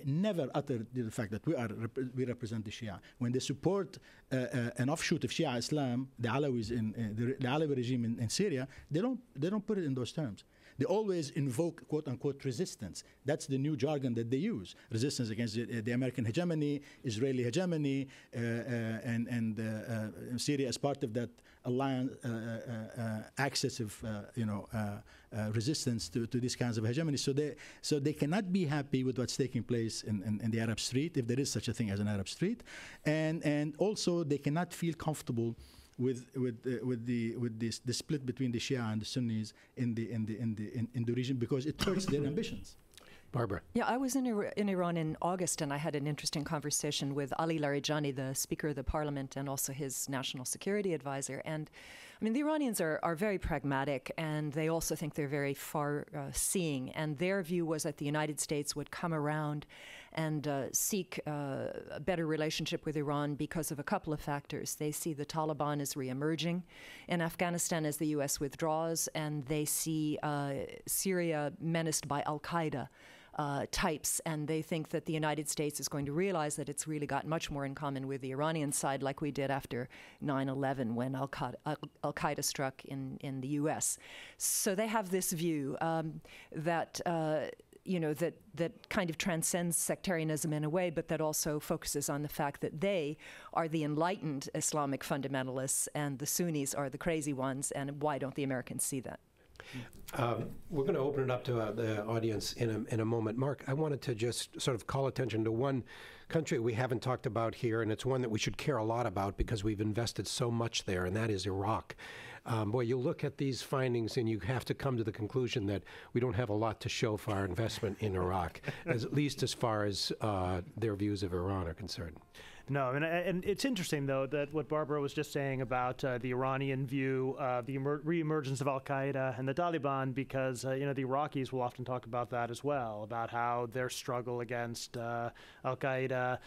S5: never uttered the fact that we represent the Shia. When they support an offshoot of Shia Islam, the Alawis the Alawi regime in Syria, they don't put it in those terms. They always invoke quote unquote resistance. That's the new jargon that they use: resistance against the American hegemony, Israeli hegemony, and Syria as part of that alliance, axis of resistance to these kinds of hegemony. So they cannot be happy with what's taking place in the Arab street, if there is such a thing as an Arab street, and also they cannot feel comfortable with the split between the Shia and the Sunnis in the region, because it hurts their ambitions.
S3: Barbara.
S6: Yeah, I was in Iran in August, and I had an interesting conversation with Ali Larijani, the Speaker of the Parliament, and also his national security advisor. And I mean, the Iranians are very pragmatic, and they also think they're very far-seeing. And their view was that the United States would come around and seek a better relationship with Iran because of a couple of factors. They see the Taliban as reemerging in Afghanistan as the U.S. withdraws, and they see Syria menaced by al-Qaeda types, and they think that the United States is going to realize that it's really got much more in common with the Iranian side, like we did after 9/11 when al-Qaeda struck in the U.S. So they have this view that that kind of transcends sectarianism in a way, but that also focuses on the fact that they are the enlightened Islamic fundamentalists and the Sunnis are the crazy ones, and why don't the Americans see that?
S3: We're going to open it up to the audience in a moment. Mark, I wanted to just sort of call attention to one country we haven't talked about here, and it's one that we should care a lot about because we've invested so much there, and that is Iraq. Boy, you look at these findings and you have to come to the conclusion that we don't have a lot to show for our investment in Iraq, at least as far as their views of Iran are concerned.
S7: No, I mean, and it's interesting, though, that what Barbara was just saying about the Iranian view, the reemergence of al-Qaeda and the Taliban, because, the Iraqis will often talk about that as well, about how their struggle against al-Qaeda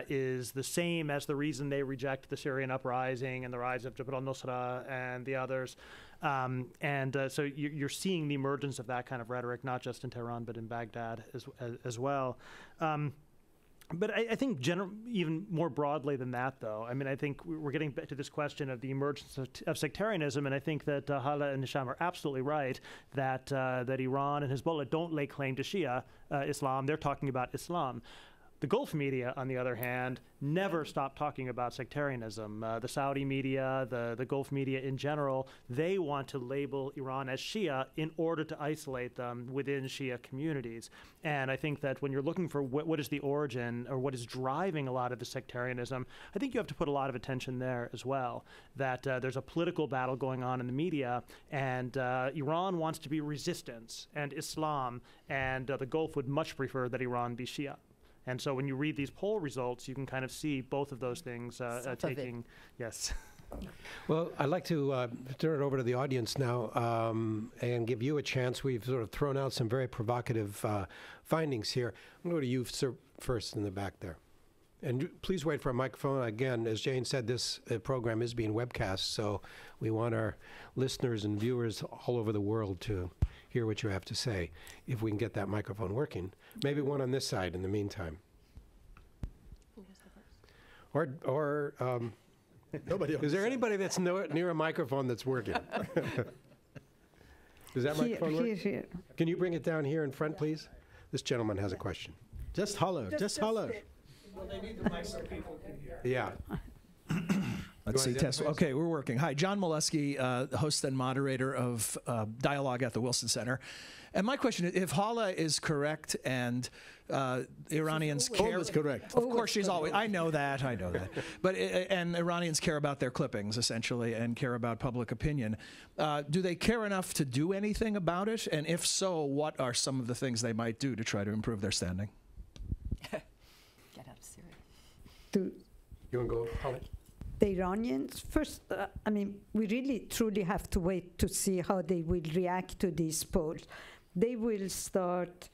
S7: is the same as the reason they reject the Syrian uprising and the rise of Jabhat al-Nusra and the others. So you're seeing the emergence of that kind of rhetoric, not just in Tehran, but in Baghdad as well. But I think even more broadly than that, though, I mean, I think we're getting back to this question of the emergence of sectarianism, and I think that Hala and Hisham are absolutely right that Iran and Hezbollah don't lay claim to Shia Islam. They're talking about Islam. The Gulf media, on the other hand, never stop talking about sectarianism. The Saudi media, the Gulf media in general, they want to label Iran as Shia in order to isolate them within Shia communities. And I think that when you're looking for what is the origin or what is driving a lot of the sectarianism, I think you have to put a lot of attention there as well, that there's a political battle going on in the media, and Iran wants to be resistance and Islam, and the Gulf would much prefer that Iran be Shia. And so when you read these poll results, you can kind of see both of those things taking, yes.
S3: Well, I'd like to turn it over to the audience now and give you a chance. We've sort of thrown out some very provocative findings here. I'm going to go to you, sir, first in the back there. And please wait for a microphone. Again, as Jane said, this program is being webcast, so we want our listeners and viewers all over the world to hear what you have to say. If we can get that microphone working. Maybe one on this side in the meantime. Or
S5: nobody
S3: is there anybody that's near a microphone that's working? Does that microphone work?
S4: Here.
S3: Can you bring it down here in front, please? This gentleman has a question.
S5: Just holler, just holler.
S8: Well, they need the mic so people can hear.
S3: Yeah.
S8: Let's see, test. Okay, we're working. Hi, John Molesky, host and moderator of Dialogue at the Wilson Center. And my question is, if Hala is correct and Iranians care...
S5: Always correct.
S8: Of course, she's always... I know that. But and Iranians care about their clippings, essentially, and care about public opinion. Do they care enough to do anything about it? And if so, what are some of the things they might do to try to improve their standing?
S6: Get out of Syria.
S3: You want to go, Holly?
S4: The Iranians, first, I mean, we really truly have to wait to see how they will react to these polls. They will start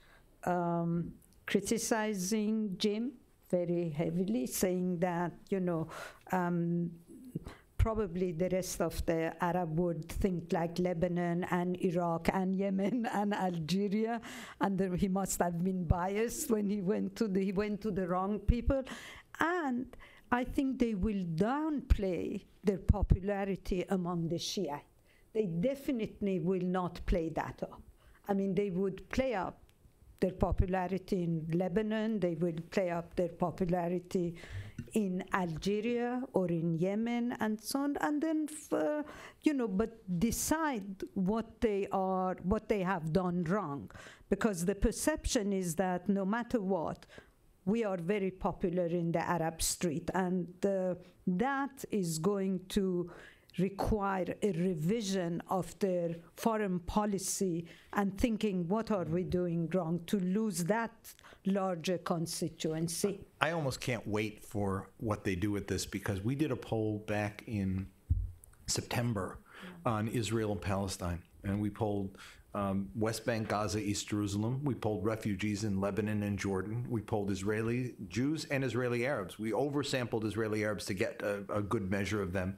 S4: criticizing Jim very heavily, saying that, probably the rest of the Arab would think like Lebanon and Iraq and Yemen and Algeria, and then he must have been biased when he went to the wrong people. And I think they will downplay their popularity among the Shia. They definitely will not play that up. I mean, they would play up their popularity in Lebanon, they will play up their popularity in Algeria or in Yemen and so on, and then, but decide what they have done wrong. Because the perception is that no matter what, we are very popular in the Arab street, and that is going to require a revision of their foreign policy and thinking, what are we doing wrong to lose that larger constituency?
S2: I almost can't wait for what they do with this, because we did a poll back in September on Israel and Palestine, and we polled West Bank, Gaza, East Jerusalem. We polled refugees in Lebanon and Jordan. We polled Israeli Jews and Israeli Arabs. We oversampled Israeli Arabs to get a good measure of them.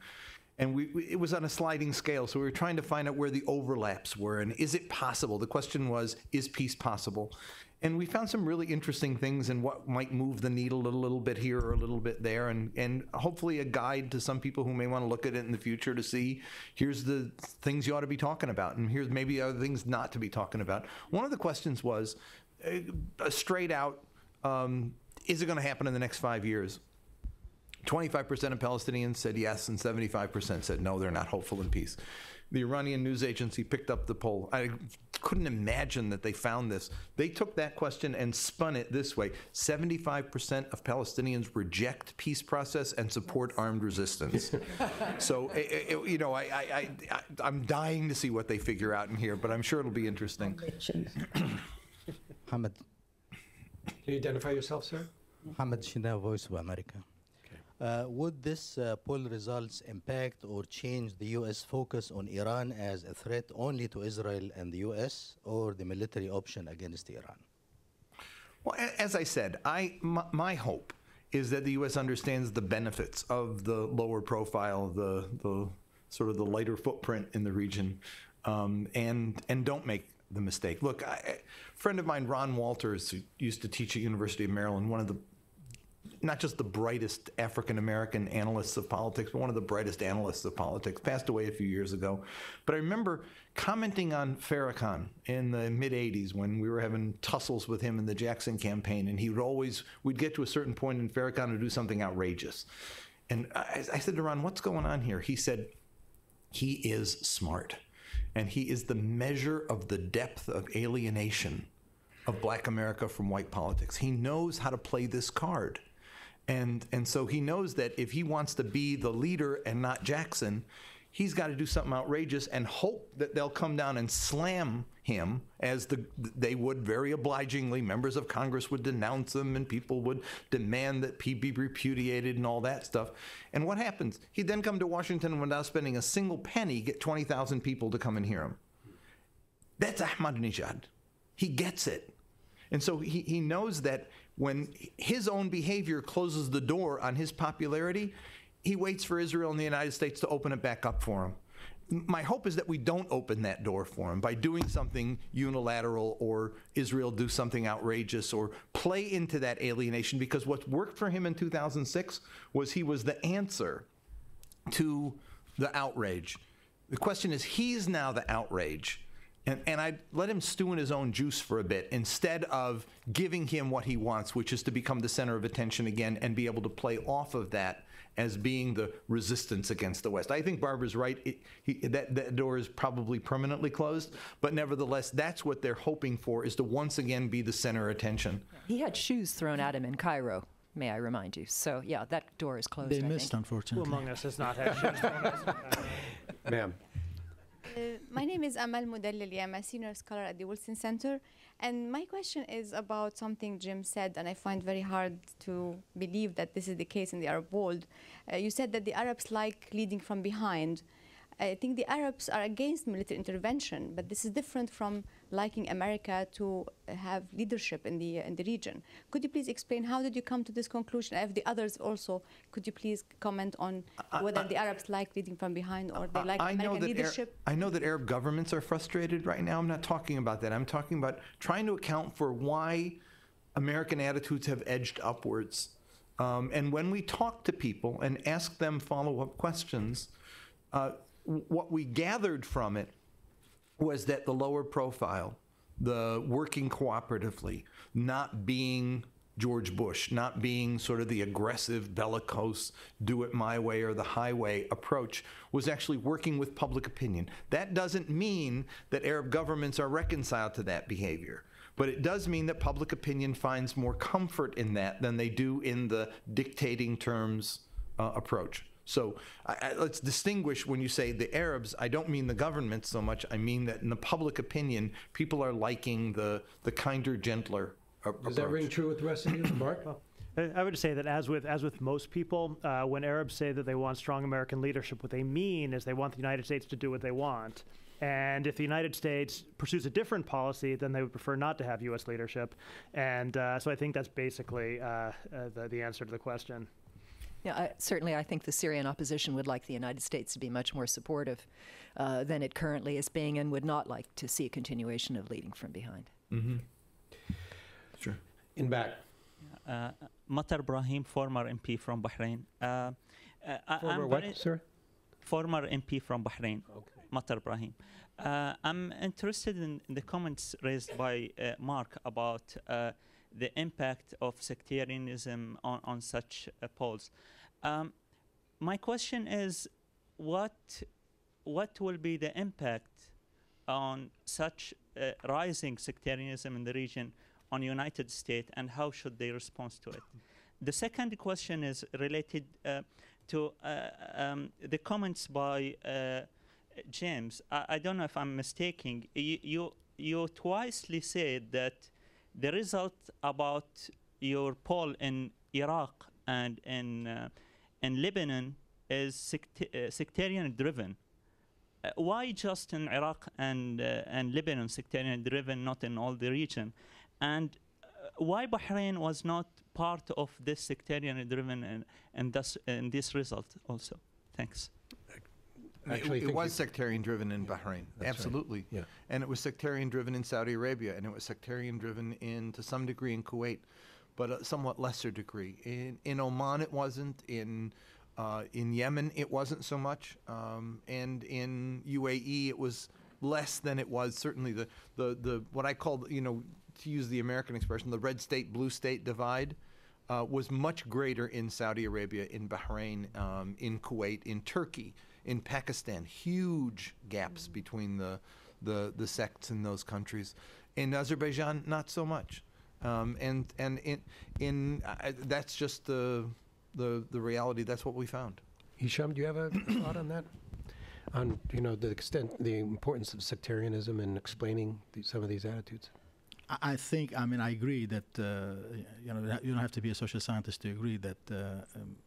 S2: And it was on a sliding scale, so we were trying to find out where the overlaps were, and is it possible? The question was, is peace possible? And we found some really interesting things and what might move the needle a little bit here or a little bit there, and hopefully a guide to some people who may want to look at it in the future to see, here's the things you ought to be talking about, and here's maybe other things not to be talking about. One of the questions was, straight out, is it going to happen in the next 5 years? 25% of Palestinians said yes, and 75% said no, they're not hopeful in peace. The Iranian news agency picked up the poll. I couldn't imagine that they found this. They took that question and spun it this way. 75% of Palestinians reject peace process and support armed resistance. So, I'm dying to see what they figure out in here, but I'm sure it'll be interesting.
S5: Mohammed.
S3: Can you identify yourself, sir?
S5: Mohammed Shina, Voice of America. Would this poll results impact or change the U.S. focus on Iran as a threat only to Israel and the U.S., or the military option against Iran?
S2: Well, as I said, my hope is that the U.S. understands the benefits of the lower profile, the sort of the lighter footprint in the region, and don't make the mistake. Look, a friend of mine, Ron Walters, who used to teach at University of Maryland, one of the not just the brightest African-American analysts of politics, but one of the brightest analysts of politics, passed away a few years ago. But I remember commenting on Farrakhan in the mid-'80s when we were having tussles with him in the Jackson campaign, and we'd get to a certain point and Farrakhan would do something outrageous. And I said to Ron, what's going on here? He said, he is smart, and he is the measure of the depth of alienation of Black America from white politics. He knows how to play this card. And so he knows that if he wants to be the leader and not Jackson, he's got to do something outrageous and hope that they'll come down and slam him, as they would very obligingly. Members of Congress would denounce him, and people would demand that he be repudiated and all that stuff. And what happens? He'd then come to Washington and without spending a single penny, get 20,000 people to come and hear him. That's Ahmadinejad. He gets it. And so he knows that when his own behavior closes the door on his popularity, he waits for Israel and the United States to open it back up for him. My hope is that we don't open that door for him by doing something unilateral, or Israel do something outrageous, or play into that alienation, because what worked for him in 2006 was he was the answer to the outrage. The question is, he's now the outrage. And I'd let him stew in his own juice for a bit, instead of giving him what he wants, which is to become the center of attention again and be able to play off of that as being the resistance against the West. I think Barbara's right. That door is probably permanently closed, but nevertheless, that's what they're hoping for, is to once again be the center of attention.
S6: He had shoes thrown at him in Cairo, may I remind you. So, yeah, that door is closed,
S5: They missed, unfortunately.
S7: Who among us has not had shoes thrown at him?
S3: Ma'am.
S9: My name is Amal Mudallili. I'm a senior scholar at the Wilson Center. And my question is about something Jim said, and I find very hard to believe that this is the case in the Arab world. You said that the Arabs like leading from behind. I think the Arabs are against military intervention, but this is different from liking America to have leadership in the region. Could you please explain how did you come to this conclusion? If the others also, could you please comment on whether the Arabs like leading from behind or they like American leadership?
S2: I know that Arab governments are frustrated right now. I'm not talking about that. I'm talking about trying to account for why American attitudes have edged upwards. And when we talk to people and ask them follow-up questions, what we gathered from it was that the lower profile, the working cooperatively, not being George Bush, not being sort of the aggressive, bellicose, do it my way or the highway approach, was actually working with public opinion. That doesn't mean that Arab governments are reconciled to that behavior. But it does mean that public opinion finds more comfort in that than they do in the dictating terms approach. So let's distinguish when you say the Arabs, I don't mean the government so much, I mean that in the public opinion, people are liking the kinder, gentler approach.
S3: Does that ring true with the rest of you, Mark?
S7: I would say that as with most people, when Arabs say that they want strong American leadership, what they mean is they want the United States to do what they want. And if the United States pursues a different policy, then they would prefer not to have U.S. leadership. And so I think that's basically the answer to the question.
S6: Yeah, certainly I think the Syrian opposition would like the United States to be much more supportive than it currently is being, and would not like to see a continuation of leading from behind.
S2: Mm-hmm. Sure.
S3: In back.
S10: Matar Ibrahim, former MP from Bahrain.
S3: Former what, sir?
S10: Former MP from Bahrain.
S3: Okay.
S10: Matar Ibrahim. I'm interested in the comments raised by Mark about the impact of sectarianism on such polls. My question is, what will be the impact on such rising sectarianism in the region on United States, and how should they respond to it? The second question is related to the comments by James. I don't know if I'm mistaken. You twicely said that the result about your poll in Iraq and in Lebanon is sectarian-driven. Why just in Iraq and Lebanon sectarian-driven, not in all the region? And why Bahrain was not part of this sectarian-driven and thus in this result also? Thanks.
S2: Actually, it was sectarian-driven in Bahrain,
S3: That's
S2: absolutely.
S3: right. Yeah.
S2: And it was sectarian-driven in Saudi Arabia, and it was sectarian-driven to some degree in Kuwait, but a somewhat lesser degree. In Oman, it wasn't. In Yemen, it wasn't so much. And in UAE, it was less than it was. Certainly, the what I call, to use the American expression, the red state, blue state divide was much greater in Saudi Arabia, in Bahrain, in Kuwait, in Turkey, in Pakistan. Huge gaps between the sects in those countries. In Azerbaijan, not so much. And that's just the reality. That's what we found.
S3: Hisham, do you have a thought on that? On the extent, the importance of sectarianism in explaining some of these attitudes?
S5: I agree that you don't have to be a social scientist to agree that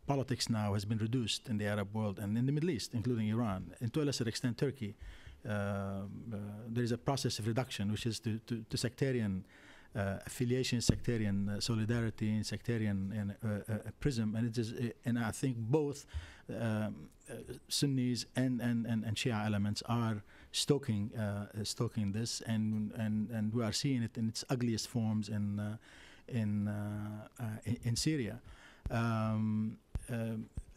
S5: politics now has been reduced in the Arab world and in the Middle East, including Iran, and to a lesser extent Turkey. There is a process of reduction, which is to sectarian affiliation, sectarian solidarity, and sectarian prism, and it is, and I think both Sunnis and Shia elements are stoking this, and we are seeing it in its ugliest forms in Syria.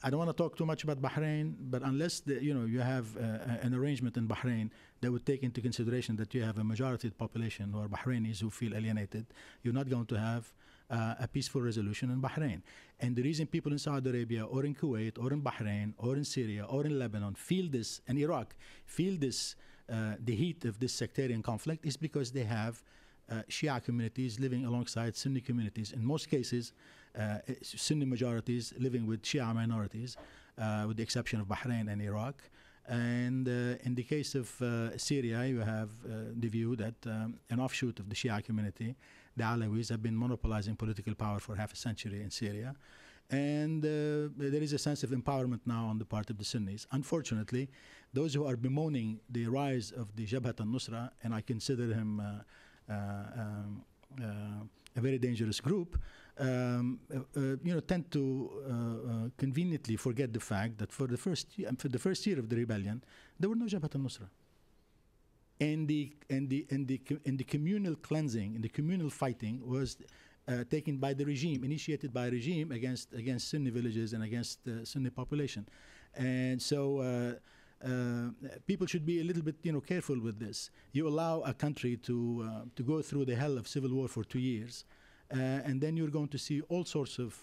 S5: I don't want to talk too much about Bahrain, but unless you have an arrangement in Bahrain that would take into consideration that you have a majority of the population who are Bahrainis who feel alienated, you're not going to have a peaceful resolution in Bahrain. And the reason people in Saudi Arabia or in Kuwait or in Bahrain or in Syria or in Lebanon feel this, and Iraq feel this, the heat of this sectarian conflict, is because they have Shia communities living alongside Sunni communities. In most cases, Sunni majorities living with Shia minorities, with the exception of Bahrain and Iraq. And in the case of Syria, you have the view that an offshoot of the Shia community, the Alawis, have been monopolizing political power for half a century in Syria. And there is a sense of empowerment now on the part of the Sunnis. Unfortunately, those who are bemoaning the rise of the Jabhat al-Nusra, and I consider him a very dangerous group, tend to conveniently forget the fact that for the first year of the rebellion, there were no Jabhat al-Nusra. And the communal cleansing and the communal fighting was taken by the regime, initiated by a regime against Sunni villages and against the Sunni population. And so people should be a little bit careful with this. You allow a country to go through the hell of civil war for 2 years, and then you're going to see all sorts of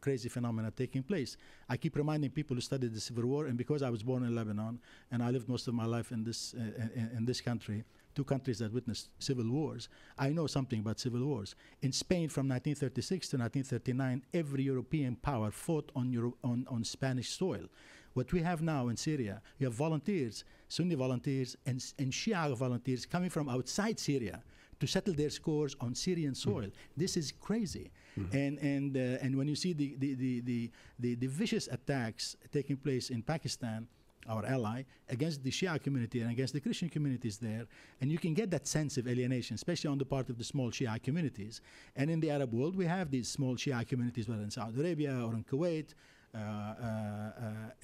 S5: crazy phenomena taking place. I keep reminding people who studied the Civil War, and because I was born in Lebanon and I lived most of my life in this country, 2 countries that witnessed civil wars, I know something about civil wars. In Spain, from 1936 to 1939, every European power fought on Spanish soil. What we have now in Syria, you have volunteers, Sunni volunteers and Shia volunteers coming from outside Syria to settle their scores on Syrian soil. This is crazy. And when you see the vicious attacks taking place in Pakistan, our ally, against the Shia community and against the Christian communities there, and you can get that sense of alienation, especially on the part of the small Shia communities. And in the Arab world, we have these small Shia communities, whether in Saudi Arabia or in Kuwait,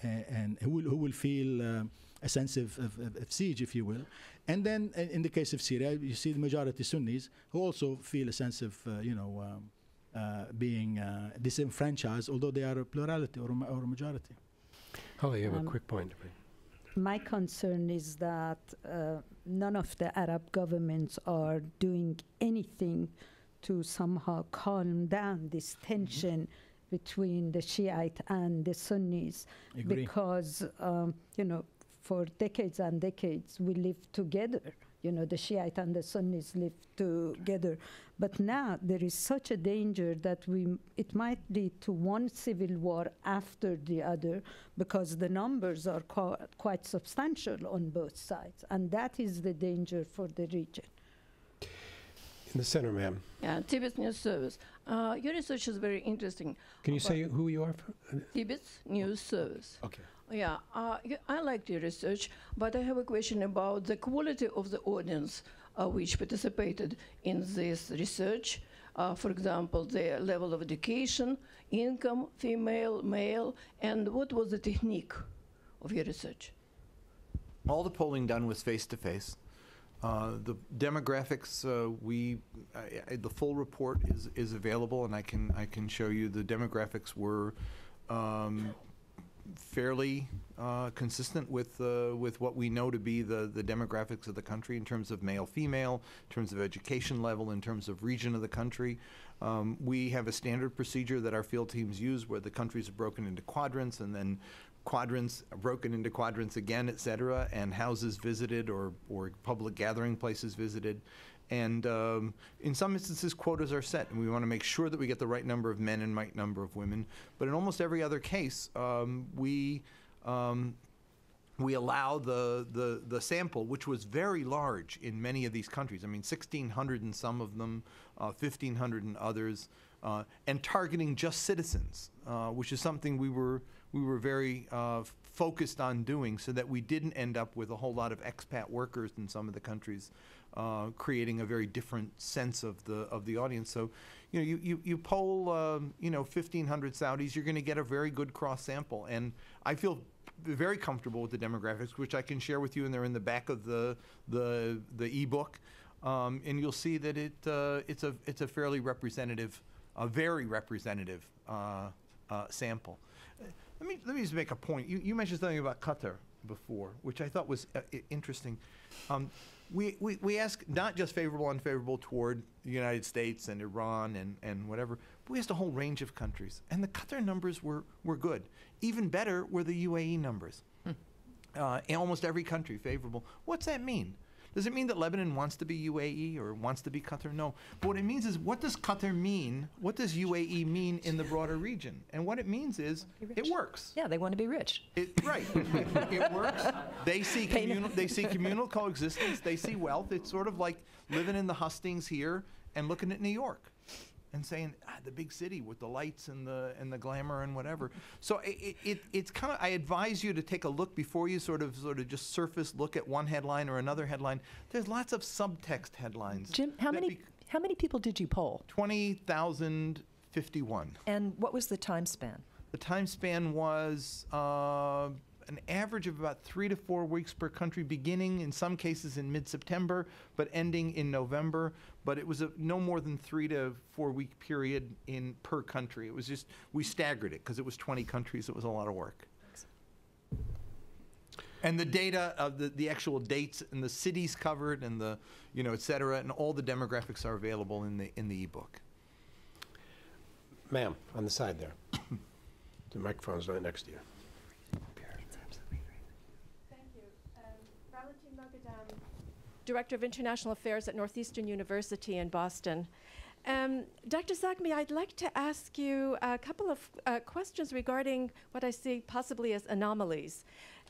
S5: and who will feel a sense of siege, if you will. And then in the case of Syria, you see the majority Sunnis who also feel a sense of, being disenfranchised, although they are a plurality or a majority.
S3: Holly, you have a quick point.
S4: My concern is that none of the Arab governments are doing anything to somehow calm down this tension between the Shiite and the Sunnis.
S5: Agree.
S4: Because, for decades and decades, we lived together. The Shiite and the Sunnis lived together. But now there is such a danger that it might lead to one civil war after the other, because the numbers are quite substantial on both sides. And that is the danger for the region.
S3: In the center, ma'am.
S11: Yeah, Tibet's News Service. Your research is very interesting.
S3: Can you say who you are?
S11: Tibet's News Service.
S3: Okay.
S11: Yeah, I liked your research, but I have a question about the quality of the audience which participated in this research. For example, their level of education, income, female, male, and what was the technique of your research?
S2: All the polling done was face-to-face. The demographics, the full report is available, and I can show you the demographics were fairly consistent with what we know to be the demographics of the country in terms of male-female, in terms of education level, in terms of region of the country. We have a standard procedure that our field teams use where the countries are broken into quadrants, and then quadrants broken into quadrants again, et cetera, and houses visited or public gathering places visited. And in some instances, quotas are set, and we want to make sure that we get the right number of men and right number of women. But in almost every other case, we allow the sample, which was very large in many of these countries. I mean, 1,600 in some of them, 1,500 in others, and targeting just citizens, which is something we were very focused on doing, so that we didn't end up with a whole lot of expat workers in some of the countries, creating a very different sense of the audience. So, you poll 1,500 Saudis, you're going to get a very good cross sample, and I feel very comfortable with the demographics, which I can share with you, and they're in the back of the ebook, and you'll see that it's a fairly representative, a very representative sample. Let me just make a point. You mentioned something about Qatar before, which I thought was interesting. We ask not just favorable, unfavorable toward the United States and Iran and whatever, but we asked a whole range of countries, and the Qatar numbers were good. Even better were the UAE numbers. In almost every country, favorable. What's that mean? Does it mean that Lebanon wants to be UAE or wants to be Qatar? No. But what it means is, what does Qatar mean? What does UAE mean in the broader region? And what it means is, it works.
S6: Yeah, they want to be rich.
S2: Right. It works. They see communal coexistence. They see wealth. It's sort of like living in the hustings here and looking at New York. and saying the big city with the lights and the glamour and whatever. So it's kind of, I advise you to take a look before you sort of just surface look at one headline or another headline. There's lots of subtext headlines.
S6: Jim, how many people did you poll?
S2: 20,051.
S6: And what was the time span?
S2: The time span was an average of about 3 to 4 weeks per country, beginning in some cases in mid-September, but ending in November. But it was a no more than 3 to 4 week period per country. It was just, we staggered it because it was 20 countries. It was a lot of work. And the data of the actual dates and the cities covered and the, et cetera, and all the demographics are available in the ebook.
S3: Ma'am, on the side there. The microphone's right next to you.
S12: Director of International Affairs at Northeastern University in Boston. Dr. Zogby, I'd like to ask you a couple of questions regarding what I see possibly as anomalies.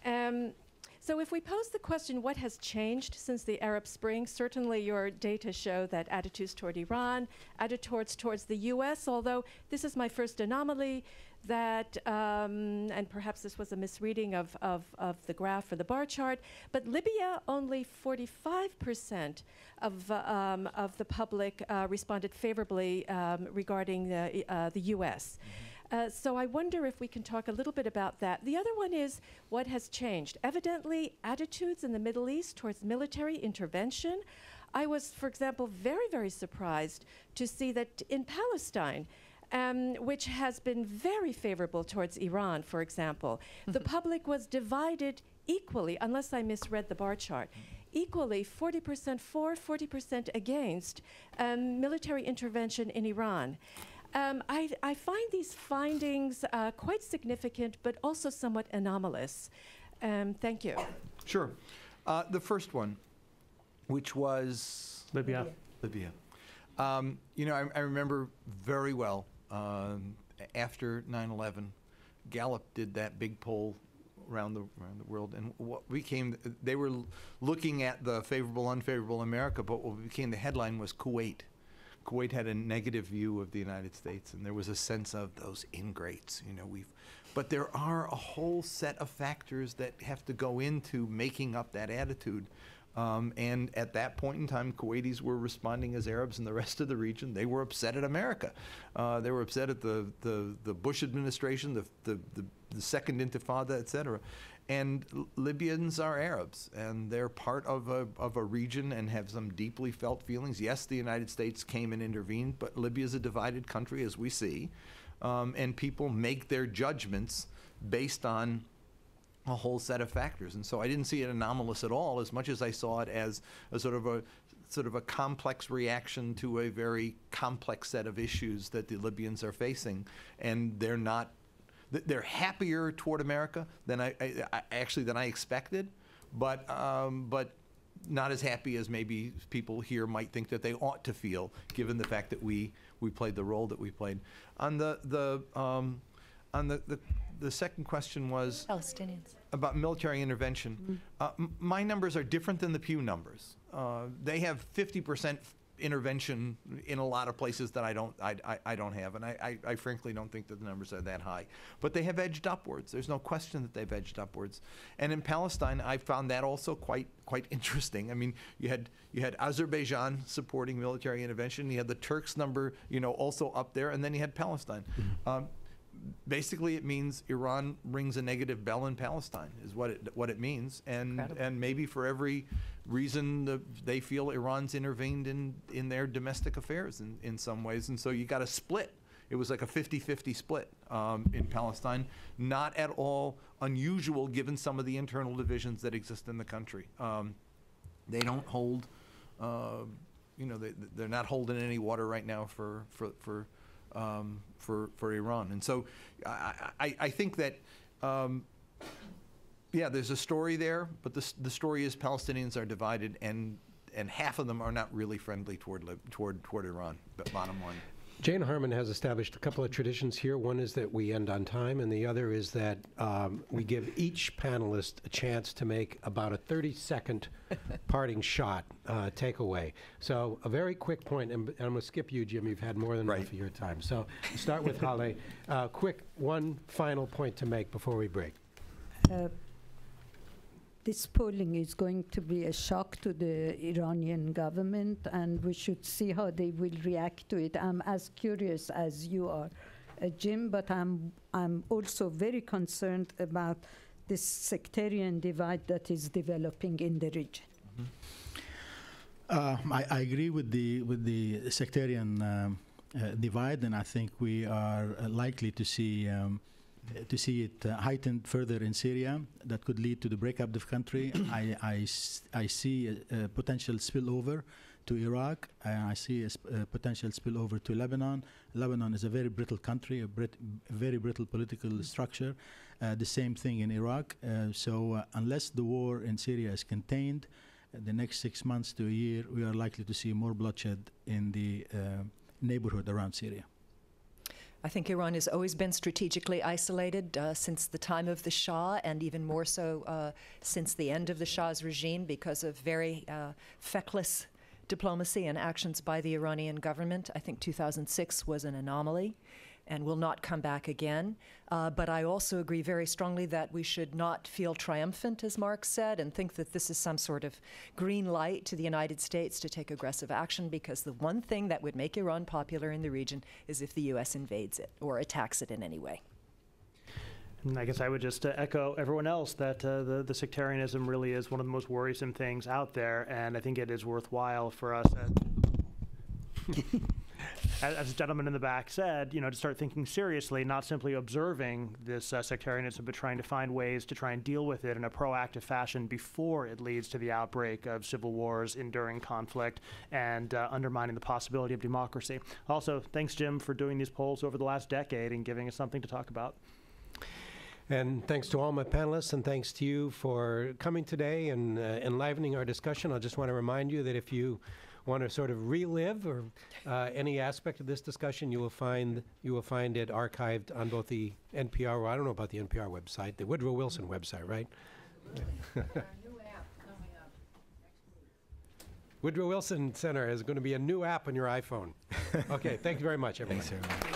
S12: So if we pose the question, what has changed since the Arab Spring? Certainly your data show that attitudes toward Iran, attitudes towards the U.S., although this is my first anomaly, that, and perhaps this was a misreading of the graph or the bar chart, but Libya, only 45% of the public responded favorably regarding the U.S. So I wonder if we can talk a little bit about that. The other one is what has changed. Evidently, attitudes in the Middle East towards military intervention. I was, for example, very, very surprised to see that in Palestine, which has been very favorable towards Iran, for example, the public was divided equally, unless I misread the bar chart, equally 40% for, 40% against military intervention in Iran. I find these findings quite significant, but also somewhat anomalous. Thank you.
S2: Sure. The first one, which was
S7: Libya.
S2: I remember very well after 9/11, Gallup did that big poll around the world, and what they were looking at the favorable, unfavorable America, but what became the headline was Kuwait. Kuwait had a negative view of the United States, and there was a sense of those ingrates. But there are a whole set of factors that have to go into making up that attitude. And at that point in time, Kuwaitis were responding as Arabs in the rest of the region. They were upset at America. They were upset at the Bush administration, the second Intifada, et cetera. And Libyans are Arabs, and they're part of a region and have some deeply felt feelings. Yes, the United States came and intervened, but Libya is a divided country, as we see. And people make their judgments based on a whole set of factors. And so I didn't see it anomalous at all, as much as I saw it as a sort of a complex reaction to a very complex set of issues that the Libyans are facing. And they're happier toward America than I expected, but not as happy as maybe people here might think that they ought to feel, given the fact that we played the role that we played. On the second question was
S6: Palestinians.
S2: About military intervention. My numbers are different than the Pew numbers. They have 50% intervention in a lot of places that I don't have, and I frankly don't think that the numbers are that high. But they have edged upwards. There's no question that they've edged upwards. And in Palestine, I found that also quite interesting. I mean, you had Azerbaijan supporting military intervention. You had the Turks number, also up there, and then you had Palestine. Basically, it means Iran rings a negative bell in Palestine, is what it means, and maybe for every reason they feel Iran's intervened in their domestic affairs in some ways, and so you got a split. It was like a 50-50 split in Palestine, not at all unusual given some of the internal divisions that exist in the country. They don't hold, they're not holding any water right now for Iran. And so I think that, there's a story there, but the story is Palestinians are divided, and half of them are not really friendly toward Iran, but bottom line.
S3: Jane Harmon has established a couple of traditions here. One is that we end on time, and the other is that we give each panelist a chance to make about a 30-second parting shot takeaway. So a very quick point, and I'm going to skip you, Jim. You've had more than enough of your time. So start with Hale. Quick, one final point to make before we break.
S4: This polling is going to be a shock to the Iranian government, and we should see how they will react to it. I'm as curious as you are, Jim, but I'm also very concerned about this sectarian divide that is developing in the region.
S5: I agree with the sectarian divide, and I think we are likely to see it heightened further in Syria. That could lead to the breakup of the country. I see a potential spillover to Iraq. I see a potential spillover to Lebanon. Lebanon is a very brittle country, a very brittle political structure. The same thing in Iraq. So unless the war in Syria is contained, the next 6 months to a year, we are likely to see more bloodshed in the neighborhood around Syria.
S6: I think Iran has always been strategically isolated since the time of the Shah, and even more so since the end of the Shah's regime, because of very feckless diplomacy and actions by the Iranian government. I think 2006 was an anomaly and will not come back again. But I also agree very strongly that we should not feel triumphant, as Mark said, and think that this is some sort of green light to the United States to take aggressive action, because the one thing that would make Iran popular in the region is if the U.S. invades it or attacks it in any way.
S7: And I guess I would just echo everyone else that the sectarianism really is one of the most worrisome things out there, and I think it is worthwhile for us as the gentleman in the back said, to start thinking seriously, not simply observing this sectarianism, but trying to find ways to try and deal with it in a proactive fashion before it leads to the outbreak of civil wars, enduring conflict, and undermining the possibility of democracy. Also, thanks, Jim, for doing these polls over the last decade and giving us something to talk about.
S3: And thanks to all my panelists, and thanks to you for coming today and enlivening our discussion. I just want to remind you that if you want to sort of relive or any aspect of this discussion, you will find it archived on both the NPR, well, I don't know about the NPR website, the Woodrow Wilson website, right? Woodrow Wilson Center is going to be a new app on your iPhone. Okay, thank you very much, everyone.
S5: Thanks, everyone.